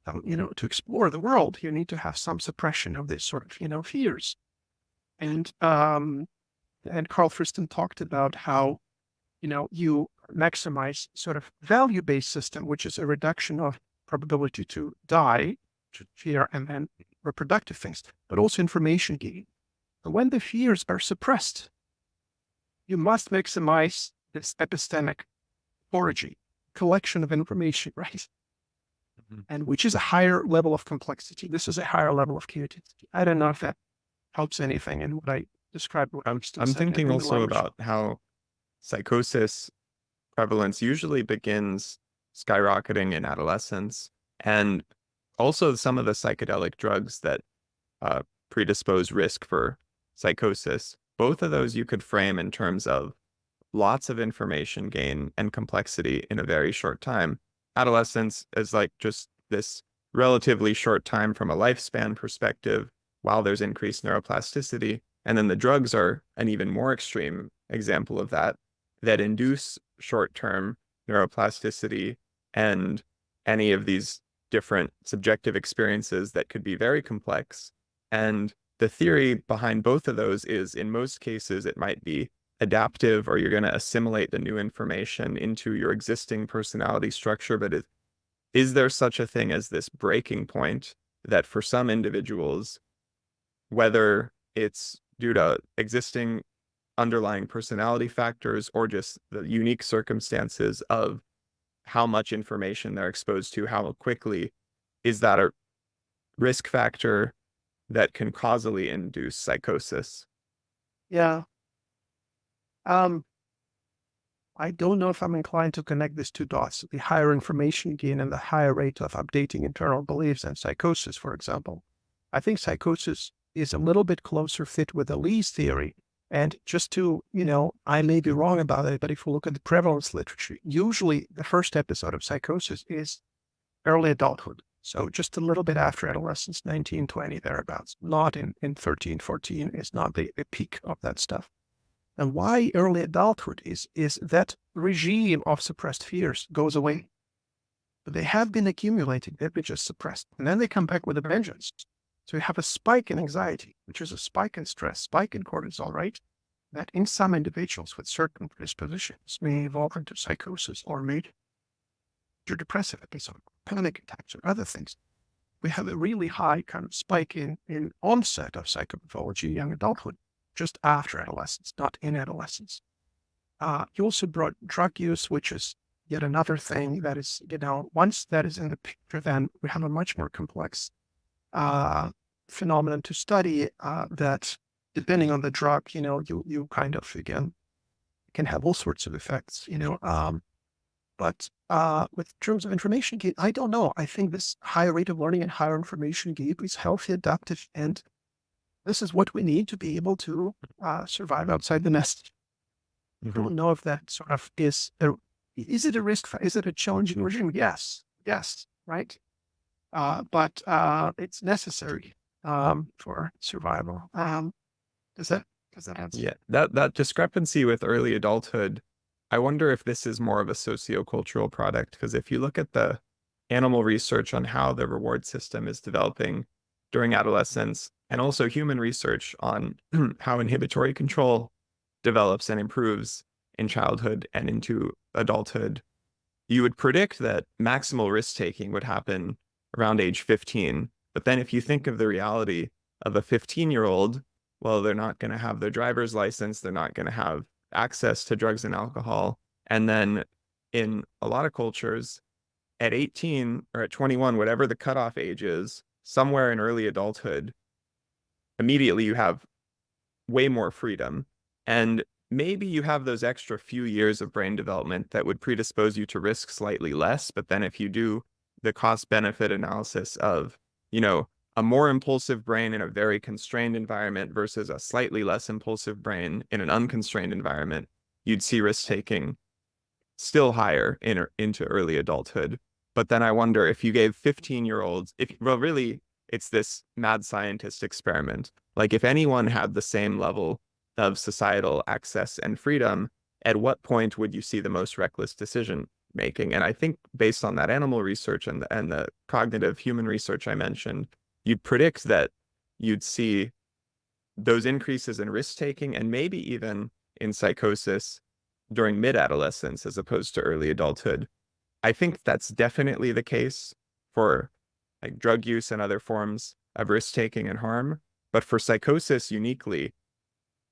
To explore the world, you need to have some suppression of this sort of, fears. And Carl Friston talked about how, you maximize sort of value-based system, which is a reduction of probability to die, to fear, and then reproductive things, but also information gain. But when the fears are suppressed, you must maximize this epistemic foraging, collection of information, right? And which is a higher level of complexity. This is a higher level of chaoticity. I don't know if that helps anything in what I described. I'm thinking also about how psychosis prevalence usually begins skyrocketing in adolescence, and also some of the psychedelic drugs that predispose risk for psychosis. Both of those you could frame in terms of lots of information gain and complexity in a very short time. Adolescence is like just this relatively short time from a lifespan perspective, while there's increased neuroplasticity. And then the drugs are an even more extreme example of that induce short-term neuroplasticity and any of these different subjective experiences that could be very complex. And the theory behind both of those is, in most cases, it might be adaptive, or you're going to assimilate the new information into your existing personality structure. But is there such a thing as this breaking point that for some individuals, whether it's due to existing underlying personality factors or just the unique circumstances of how much information they're exposed to, how quickly, is that a risk factor that can causally induce psychosis? Yeah. I don't know if I'm inclined to connect these two dots, the higher information gain and the higher rate of updating internal beliefs and psychosis, for example. I think psychosis is a little bit closer fit with the Lee's theory. And just to, I may be wrong about it, but if we look at the prevalence literature, usually the first episode of psychosis is early adulthood. So just a little bit after adolescence, 19, 20, thereabouts, not in 13, 14 is not the peak of that stuff. And why early adulthood is that regime of suppressed fears goes away. But they have been accumulating, they've been just suppressed. And then they come back with a vengeance. So you have a spike in anxiety, which is a spike in stress, spike in cortisol, right? That in some individuals with certain predispositions may evolve into psychosis or major depressive episode, panic attacks, or other things. We have a really high kind of spike in onset of psychopathology in young adulthood, just after adolescence, not in adolescence. You also brought drug use, which is yet another thing that is, once that is in the picture, then we have a much more complex phenomenon to study that, depending on the drug, you kind of, again, can have all sorts of effects, but with terms of information gain, I don't know. I think this higher rate of learning and higher information gain is healthy, adaptive, and this is what we need to be able to survive outside the nest. I don't know if that sort of is it a risk? Is it a challenging regime? Yes, right. But it's necessary for survival. Does that answer? Yeah, that discrepancy with early adulthood, I wonder if this is more of a sociocultural product, because if you look at the animal research on how the reward system is developing during adolescence, and also human research on how inhibitory control develops and improves in childhood and into adulthood, you would predict that maximal risk-taking would happen around age 15. But then if you think of the reality of a 15-year-old, well, they're not going to have their driver's license, they're not going to have access to drugs and alcohol. And then in a lot of cultures, at 18 or at 21, whatever the cutoff age is, somewhere in early adulthood, immediately you have way more freedom. And maybe you have those extra few years of brain development that would predispose you to risk slightly less. But then if you do the cost-benefit analysis of, a more impulsive brain in a very constrained environment versus a slightly less impulsive brain in an unconstrained environment, you'd see risk-taking still higher into early adulthood. But then I wonder if you gave 15-year-olds, really, it's this mad scientist experiment. Like, if anyone had the same level of societal access and freedom, at what point would you see the most reckless decision making? And I think based on that animal research and the cognitive human research I mentioned, you'd predict that you'd see those increases in risk-taking and maybe even in psychosis during mid-adolescence as opposed to early adulthood. I think that's definitely the case for like drug use and other forms of risk-taking and harm. But for psychosis uniquely,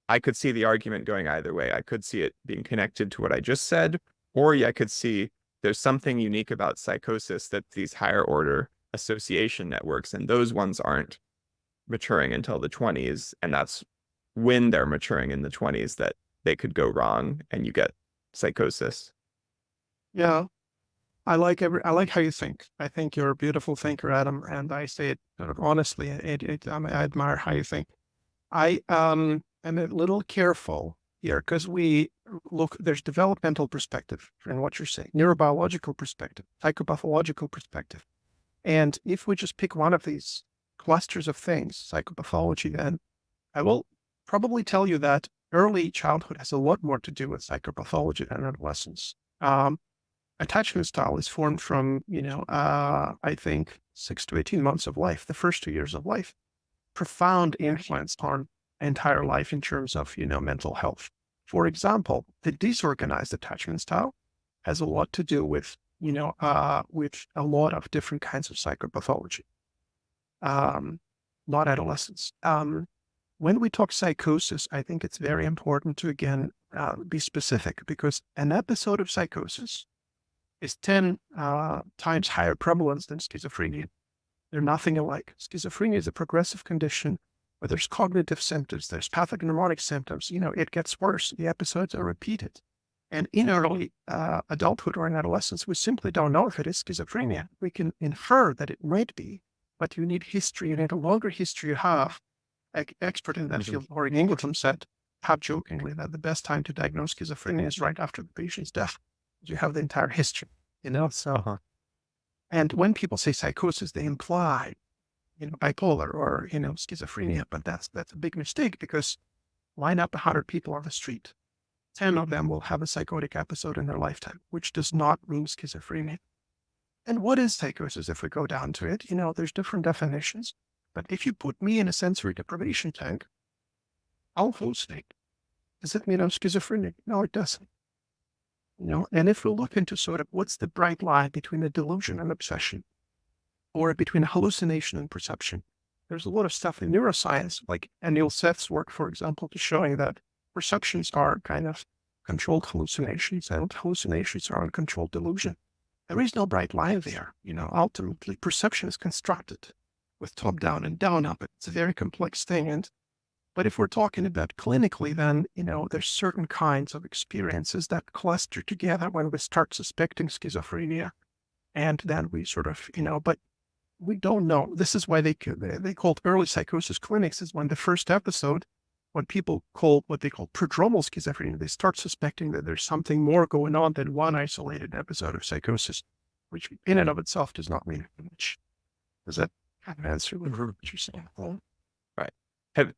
I could see the argument going either way. I could see it being connected to what I just said, or I could see there's something unique about psychosis that these higher order association networks, and those ones aren't maturing until the 20s. And that's when they're maturing in the 20s that they could go wrong and you get psychosis. Yeah. I like how you think. I think you're a beautiful thinker, Adam, and I say it sort of honestly. I admire how you think. I am a little careful here because there's developmental perspective in what you're saying, neurobiological perspective, psychopathological perspective. And if we just pick one of these clusters of things, psychopathology, then I will probably tell you that early childhood has a lot more to do with psychopathology than adolescence. attachment style is formed from, I think 6 to 18 months of life, the first 2 years of life, profound influence on entire life in terms of, mental health. For example, the disorganized attachment style has a lot to do with, with a lot of different kinds of psychopathology, not adolescence. When we talk psychosis, I think it's very important to, again, be specific, because an episode of psychosis is 10 times higher prevalence than schizophrenia. They're nothing alike. Schizophrenia is a progressive condition where there's cognitive symptoms, there's pathognomonic symptoms. It gets worse. The episodes are repeated. And in early adulthood or in adolescence, we simply don't know if it is schizophrenia. We can infer that it might be, but you need history. You need a longer history. You have an expert in that field, or in England, said, half jokingly, that the best time to diagnose schizophrenia is right after the patient's death. You have the entire history, so. And when people say psychosis, they imply, bipolar or, schizophrenia, but that's a big mistake, because line up 100 people on the street, 10 of them will have a psychotic episode in their lifetime, which does not mean schizophrenia. And what is psychosis if we go down to it? There's different definitions, but if you put me in a sensory deprivation tank, I'll hallucinate. Does it mean I'm schizophrenic? No, it doesn't. And if we look into sort of what's the bright line between a delusion and obsession, or between hallucination and perception, there's a lot of stuff in neuroscience, like Anil Seth's work, for example, to showing that perceptions are kind of controlled hallucinations and hallucinations are uncontrolled delusion. There is no bright line there. Ultimately, perception is constructed with top down and down up. It's a very complex thing. But if we're talking about clinically, then, there's certain kinds of experiences that cluster together when we start suspecting schizophrenia. And then we sort of, but we don't know. This is why they called early psychosis clinics, is when the first episode, when people call what they call prodromal schizophrenia, they start suspecting that there's something more going on than one isolated episode of psychosis, which in and of itself does not mean much. Does that kind of answer what you're saying? Right.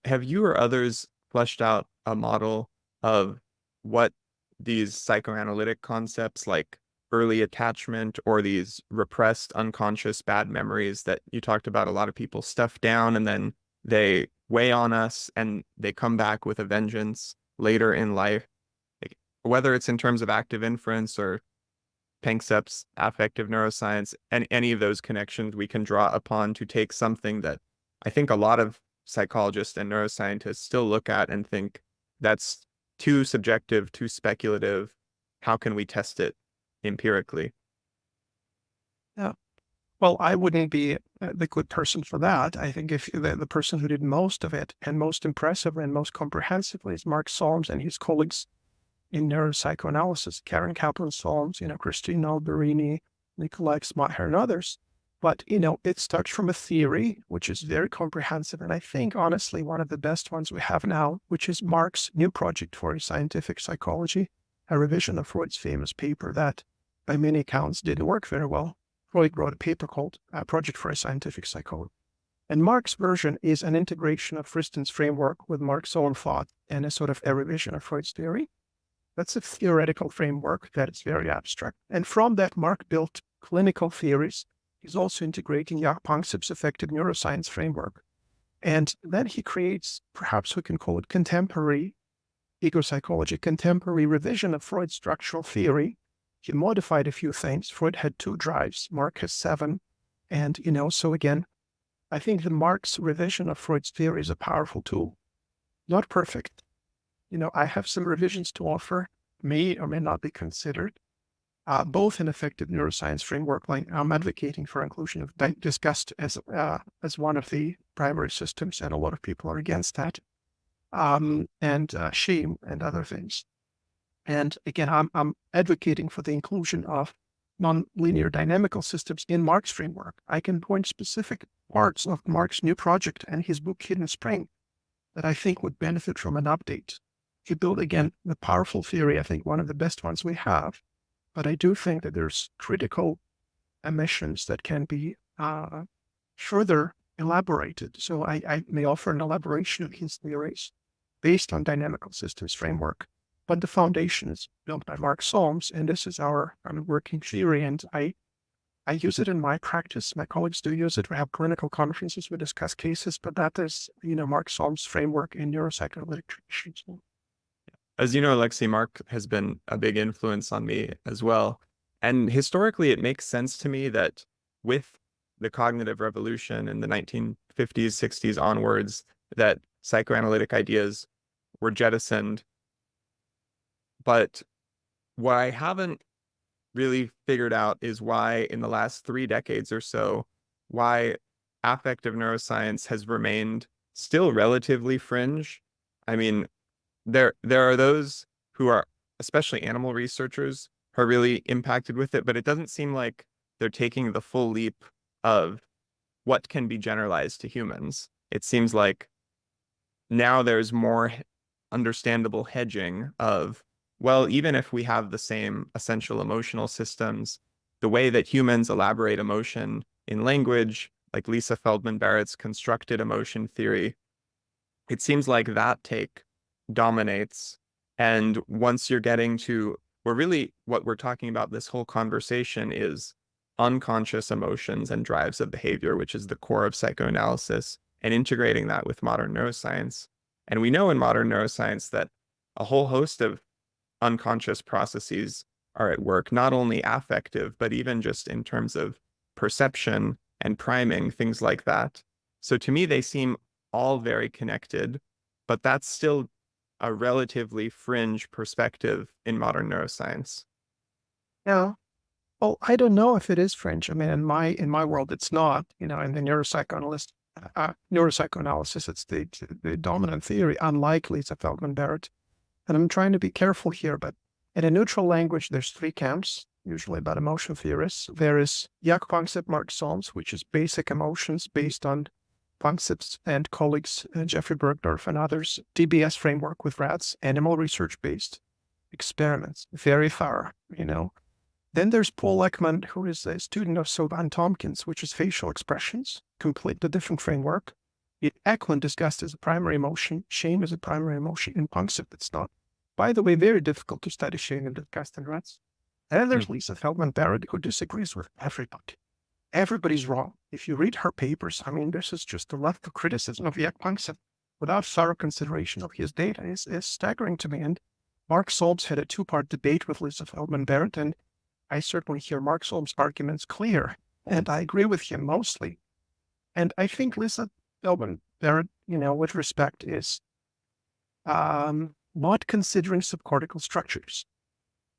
Have you or others fleshed out a model of what these psychoanalytic concepts like early attachment or these repressed unconscious bad memories that you talked about, a lot of people stuff down and then they weigh on us and they come back with a vengeance later in life, like, whether it's in terms of active inference or Panksepp's affective neuroscience, and any of those connections we can draw upon to take something that I think a lot of psychologists and neuroscientists still look at and think that's too subjective, too speculative. How can we test it empirically? Yeah. Well, I wouldn't be the good person for that. I think if the person who did most of it and most impressive and most comprehensively is Mark Solms and his colleagues in neuropsychoanalysis, Karen Kaplan-Solms, Christine Alberini, Nikolai Xmacher, and others. But, it starts from a theory, which is very comprehensive. And I think, honestly, one of the best ones we have now, which is Mark's new project for scientific psychology, a revision of Freud's famous paper that, by many accounts, didn't work very well. Freud wrote a paper called Project for a Scientific Psychology. And Mark's version is an integration of Friston's framework with Mark's own thought and a sort of a revision of Freud's theory. That's a theoretical framework that is very abstract. And from that, Mark built clinical theories. He's also integrating Jaak Panksepp's affective neuroscience framework. And then he creates, perhaps we can call it contemporary ego psychology, contemporary revision of Freud's structural theory. He modified a few things. Freud had 2 drives, Mark has 7. And, so again, I think the Mark's revision of Freud's theory is a powerful tool. Not perfect. I have some revisions to offer, may or may not be considered, both in affective neuroscience framework. Like I'm advocating for inclusion of disgust as one of the primary systems, and a lot of people are against that, and shame and other things. And again, I'm advocating for the inclusion of nonlinear dynamical systems in Mark's framework. I can point specific parts of Mark's new project and his book Hidden Spring that I think would benefit from an update. He built, again, the powerful theory, I think one of the best ones we have, but I do think that there's critical omissions that can be further elaborated. So I may offer an elaboration of his theories based on dynamical systems framework. But the foundation is built by Mark Solms, and this is our working theory. And I use it in my practice. My colleagues do use it. We have clinical conferences. We discuss cases, but that is, Mark Solms' framework in neuropsychoanalytic traditions. As you know, Alexey, Mark has been a big influence on me as well. And historically, it makes sense to me that with the cognitive revolution in the 1950s, 60s onwards, that psychoanalytic ideas were jettisoned. But what I haven't really figured out is why in the last 3 decades or so, why affective neuroscience has remained still relatively fringe. I mean, there are those who are, especially animal researchers, who are really impacted with it, but it doesn't seem like they're taking the full leap of what can be generalized to humans. It seems like now there's more understandable hedging of, well, even if we have the same essential emotional systems, the way that humans elaborate emotion in language, like Lisa Feldman Barrett's constructed emotion theory, it seems like that take dominates. And once you're getting to, what we're talking about this whole conversation is unconscious emotions and drives of behavior, which is the core of psychoanalysis, and integrating that with modern neuroscience. And we know in modern neuroscience that a whole host of unconscious processes are at work, not only affective, but even just in terms of perception and priming, things like that. So to me, they seem all very connected, but that's still a relatively fringe perspective in modern neuroscience. Yeah. Well, I don't know if it is fringe. I mean, in my world, it's not. In the neuropsychoanalysis, it's the dominant theory, unlike Lisa Feldman Barrett. And I'm trying to be careful here, but in a neutral language, there's 3 camps, usually about emotion theorists. There is Jaak Panksepp, Mark Solms, which is basic emotions based on Panksepp's and colleagues, Jeffrey Bergdorf and others, DBS framework with rats, animal research-based experiments, very thorough, Then there's Paul Ekman, who is a student of Soban Tompkins, which is facial expressions, completely different framework. Ekman discussed as a primary emotion, shame as a primary emotion. In Panksepp, it's not. By the way, very difficult to study shame and disgust in rats. And then there's Lisa Feldman Barrett, who disagrees with everybody. Everybody's wrong. If you read her papers, I mean, this is just a left of criticism of Jaak Panksepp without thorough consideration of his data is staggering to me. And Mark Solms had a 2-part debate with Lisa Feldman Barrett, and I certainly hear Mark Solms' arguments clear, and I agree with him mostly. And I think Lisa Feldman Barrett, with respect, is not considering subcortical structures.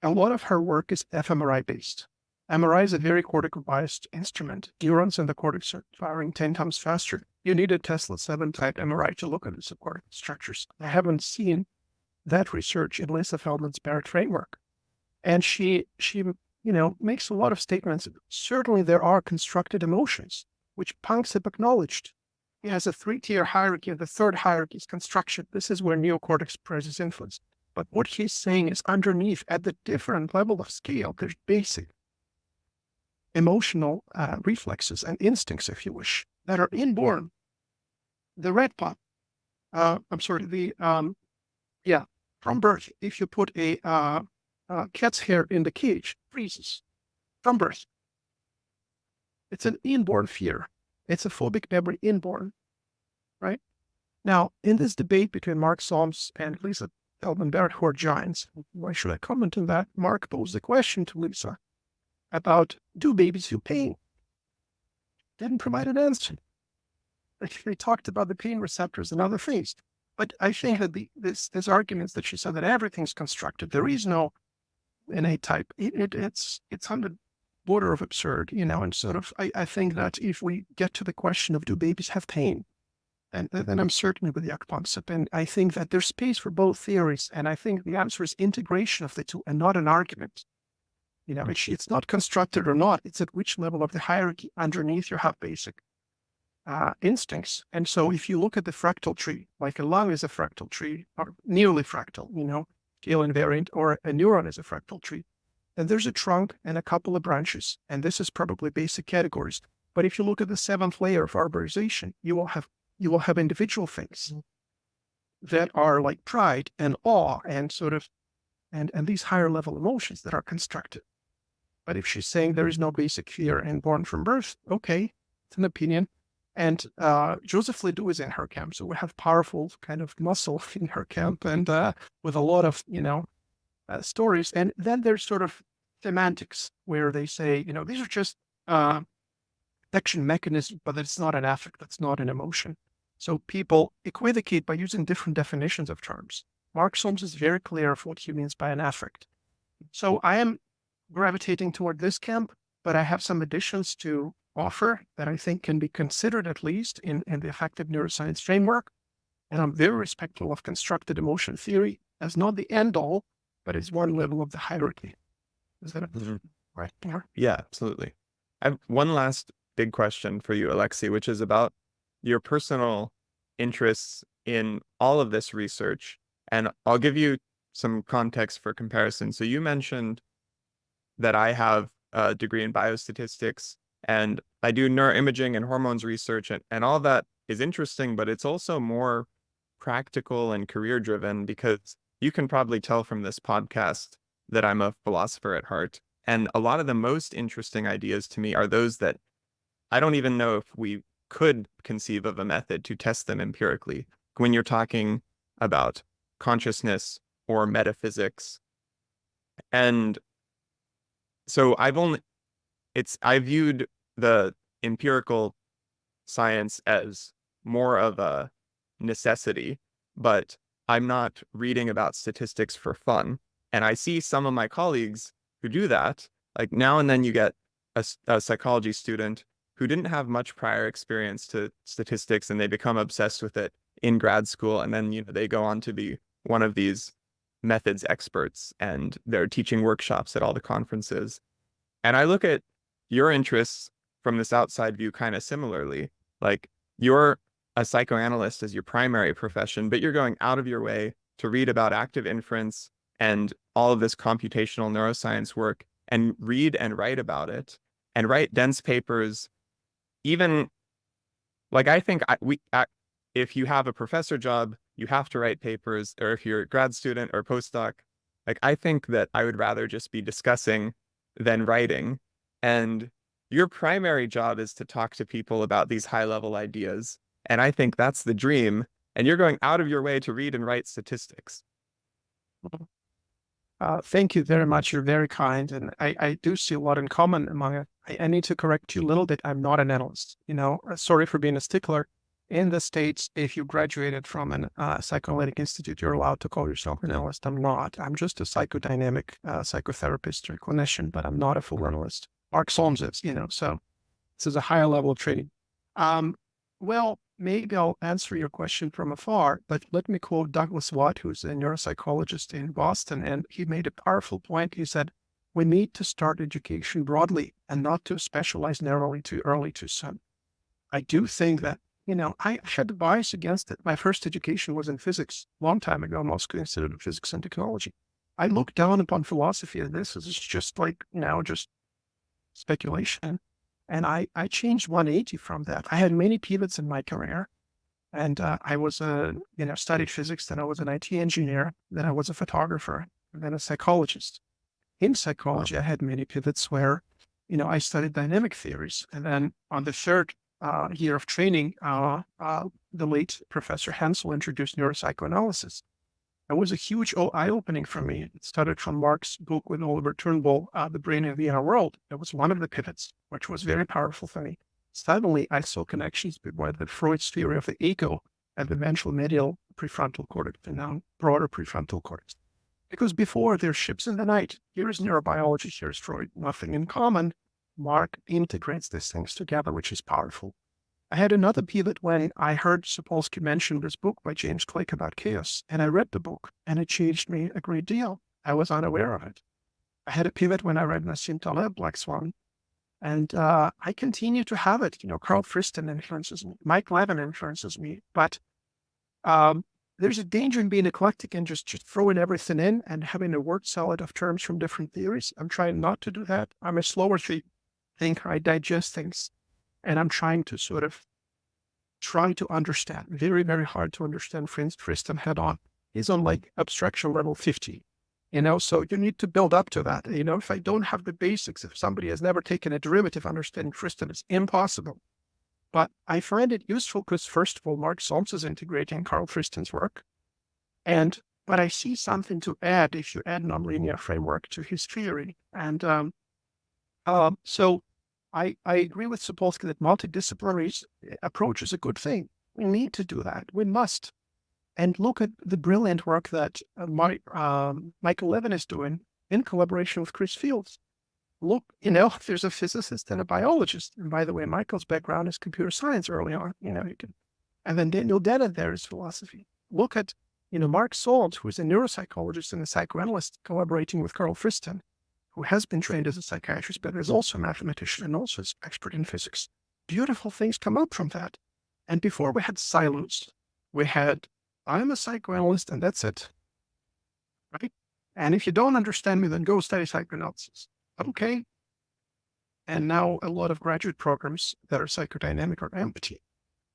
A lot of her work is fMRI-based. MRI is a very cortical-biased instrument. Neurons in the cortex are firing 10 times faster. You need a Tesla 7-type MRI to look at the subcortical structures. I haven't seen that research in Lisa Feldman's Barrett framework. And she makes a lot of statements. Certainly there are constructed emotions, which Panksepp acknowledged. He has a 3-tier hierarchy, and the 3rd hierarchy is construction. This is where neocortex presses influence. But what he's saying is underneath, at the different level of scale, there's basic emotional reflexes and instincts, if you wish, that are inborn. The red pot, from birth, if you put a cat's hair in the cage, freezes from birth. It's an inborn fear. It's a phobic memory inborn, right? Now, in this debate between Mark Solms and Lisa Feldman Barrett, who are giants, why should I comment on that? Mark posed a question to Lisa about, do babies feel pain? Didn't provide an answer. They talked about the pain receptors and other things. But I think that this arguments that she said that everything's constructed, there is no innate type. It's on the border of absurd, and sort of, I think that if we get to the question of do babies have pain, and then I'm certainly with Jaak Panksepp, and I think that there's space for both theories, and I think the answer is integration of the two and not an argument. It's not constructed or not, it's at which level of the hierarchy underneath you have basic instincts. And so if you look at the fractal tree, like a lung is a fractal tree, or nearly fractal, scale invariant, or a neuron is a fractal tree, then there's a trunk and a couple of branches, and this is probably basic categories. But if you look at the 7th layer of arborization, you will have individual things that are like pride and awe and sort of and these higher level emotions that are constructed. But if she's saying there is no basic fear and born from birth, okay, it's an opinion. And Joseph Ledoux is in her camp, so we have powerful kind of muscle in her camp, and with a lot of stories. And then there's sort of semantics where they say, these are just protection mechanisms, but it's not an affect, that's not an emotion. So people equivocate by using different definitions of terms. Mark Solms is very clear of what he means by an affect. So I am gravitating toward this camp, but I have some additions to offer that I think can be considered at least in the affective neuroscience framework. And I'm very respectful of constructed emotion theory as not the end all, but as one level of the hierarchy. Is that right? Yeah, absolutely. I have one last big question for you, Alexey, which is about your personal interests in all of this research. And I'll give you some context for comparison. So you mentioned that I have a degree in biostatistics, and I do neuroimaging and hormones research, and all that is interesting, but it's also more practical and career driven, because you can probably tell from this podcast that I'm a philosopher at heart. And a lot of the most interesting ideas to me are those that I don't even know if we could conceive of a method to test them empirically. When you're talking about consciousness or metaphysics. And so I viewed the empirical science as more of a necessity, but I'm not reading about statistics for fun. And I see some of my colleagues who do that. Like now and then you get a psychology student who didn't have much prior experience to statistics, and they become obsessed with it in grad school. And then, they go on to be one of these methods experts, and they're teaching workshops at all the conferences. And I look at your interests from this outside view kind of similarly. Like, you're a psychoanalyst as your primary profession, but you're going out of your way to read about active inference and all of this computational neuroscience work, and read and write about it, and write dense papers. Even like, I think if you have a professor job, you have to write papers, or if you're a grad student or postdoc, like, I think that I would rather just be discussing than writing. And your primary job is to talk to people about these high level ideas. And I think that's the dream. And you're going out of your way to read and write statistics. Thank you very much. You're very kind. And I do see a lot in common among it. I need to correct you a little bit. I'm not an analyst. Sorry for being a stickler. In the States, if you graduated from a psychoanalytic institute, you're allowed to call yourself an analyst. I'm not. I'm just a psychodynamic psychotherapist or clinician, but I'm not a full analyst. Mark Solms is, so this is a higher level of training. Well, maybe I'll answer your question from afar, but let me quote Douglas Watt, who's a neuropsychologist in Boston, and he made a powerful point. He said, we need to start education broadly and not to specialize narrowly too early too soon. I do think that, I had a bias against it. My first education was in physics, a long time ago, Moscow Institute of Physics and Technology. I looked down upon philosophy, and this is just like, just speculation. And I changed 180 from that. I had many pivots in my career. And I was studied physics, then I was an IT engineer, then I was a photographer, and then a psychologist. In psychology, I had many pivots where, I studied dynamic theories. And then on the third year of training, the late Professor Hensel introduced neuropsychoanalysis. It was a huge eye-opening for me. It started from Mark's book with Oliver Turnbull, The Brain in the Inner World. It was one of the pivots, which was very powerful for me. Suddenly, I saw connections between Freud's theory of the ego and the ventral medial prefrontal cortex, and now broader prefrontal cortex. Because before, there's ships in the night. Here's neurobiology, here's Freud, nothing in common. Mark integrates these things together, which is powerful. I had another pivot when I heard Sapolsky mention this book by James Clegg about chaos, and I read the book, and it changed me a great deal. I was unaware of it. I had a pivot when I read Nassim Taleb, Black Swan, and I continue to have it. Carl Friston influences me, Mike Levin influences me, but there's a danger in being eclectic and just throwing everything in and having a word salad of terms from different theories. I'm trying not to do that. I'm a slower thinker. I digest things. And I'm trying to try to understand. Very, very hard to understand Friston head on. He's on like abstraction level 50. So you need to build up to that. If I don't have the basics, if somebody has never taken a derivative understanding Christian, it's impossible. But I find it useful because, first of all, Mark Solms is integrating Carl Fristen's work. But I see something to add if you add nonlinear framework to his theory. So I agree with Sapolsky that multidisciplinary approach is a good thing. We need to do that. We must. And look at the brilliant work that Michael Levin is doing in collaboration with Chris Fields. Look, there's a physicist and a biologist. And by the way, Michael's background is computer science early on. And then Daniel Dennett there is philosophy. Look at, Mark Solms, who is a neuropsychologist and a psychoanalyst, collaborating with Carl Friston, who has been trained as a psychiatrist, but is also a mathematician and also is expert in physics. Beautiful things come out from that. And before we had silos, we had, I'm a psychoanalyst and that's it. Right? And if you don't understand me, then go study psychoanalysis. Okay. And now a lot of graduate programs that are psychodynamic are empty.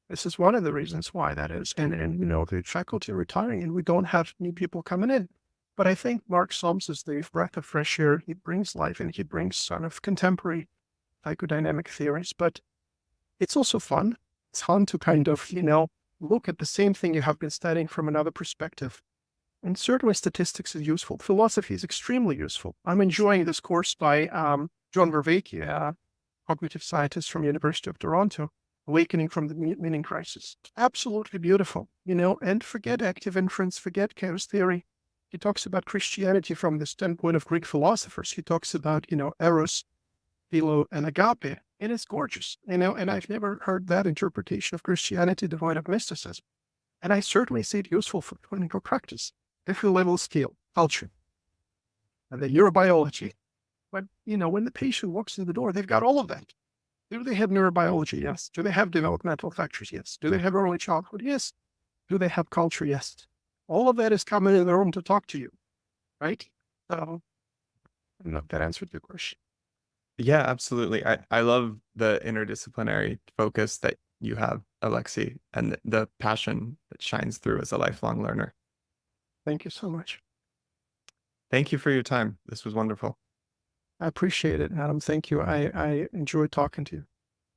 This is one of the reasons why that is. And the faculty are retiring and we don't have new people coming in. But I think Mark Solms is the breath of fresh air. He brings life and he brings sort of contemporary psychodynamic theories. But it's also fun. It's fun to kind of, look at the same thing you have been studying from another perspective. And certainly statistics is useful. Philosophy is extremely useful. I'm enjoying this course by John Vervaeke, a cognitive scientist from University of Toronto, Awakening from the Meaning Crisis. Absolutely beautiful, and forget active inference, forget chaos theory. He talks about Christianity from the standpoint of Greek philosophers. He talks about, eros, philo, and agape. And it's gorgeous, and I've never heard that interpretation of Christianity devoid of mysticism. And I certainly see it useful for clinical practice. If you level scale, culture, and the neurobiology. But, when the patient walks in the door, they've got all of that. Do they have neurobiology? Yes. Do they have developmental factors? Yes. Do they have early childhood? Yes. Do they have culture? Yes. All of that is coming in the room to talk to you, right? So, I don't know if that answered your question. Yeah, absolutely. I love the interdisciplinary focus that you have, Alexey, and the passion that shines through as a lifelong learner. Thank you so much. Thank you for your time. This was wonderful. I appreciate it, Adam. Thank you. I enjoyed talking to you.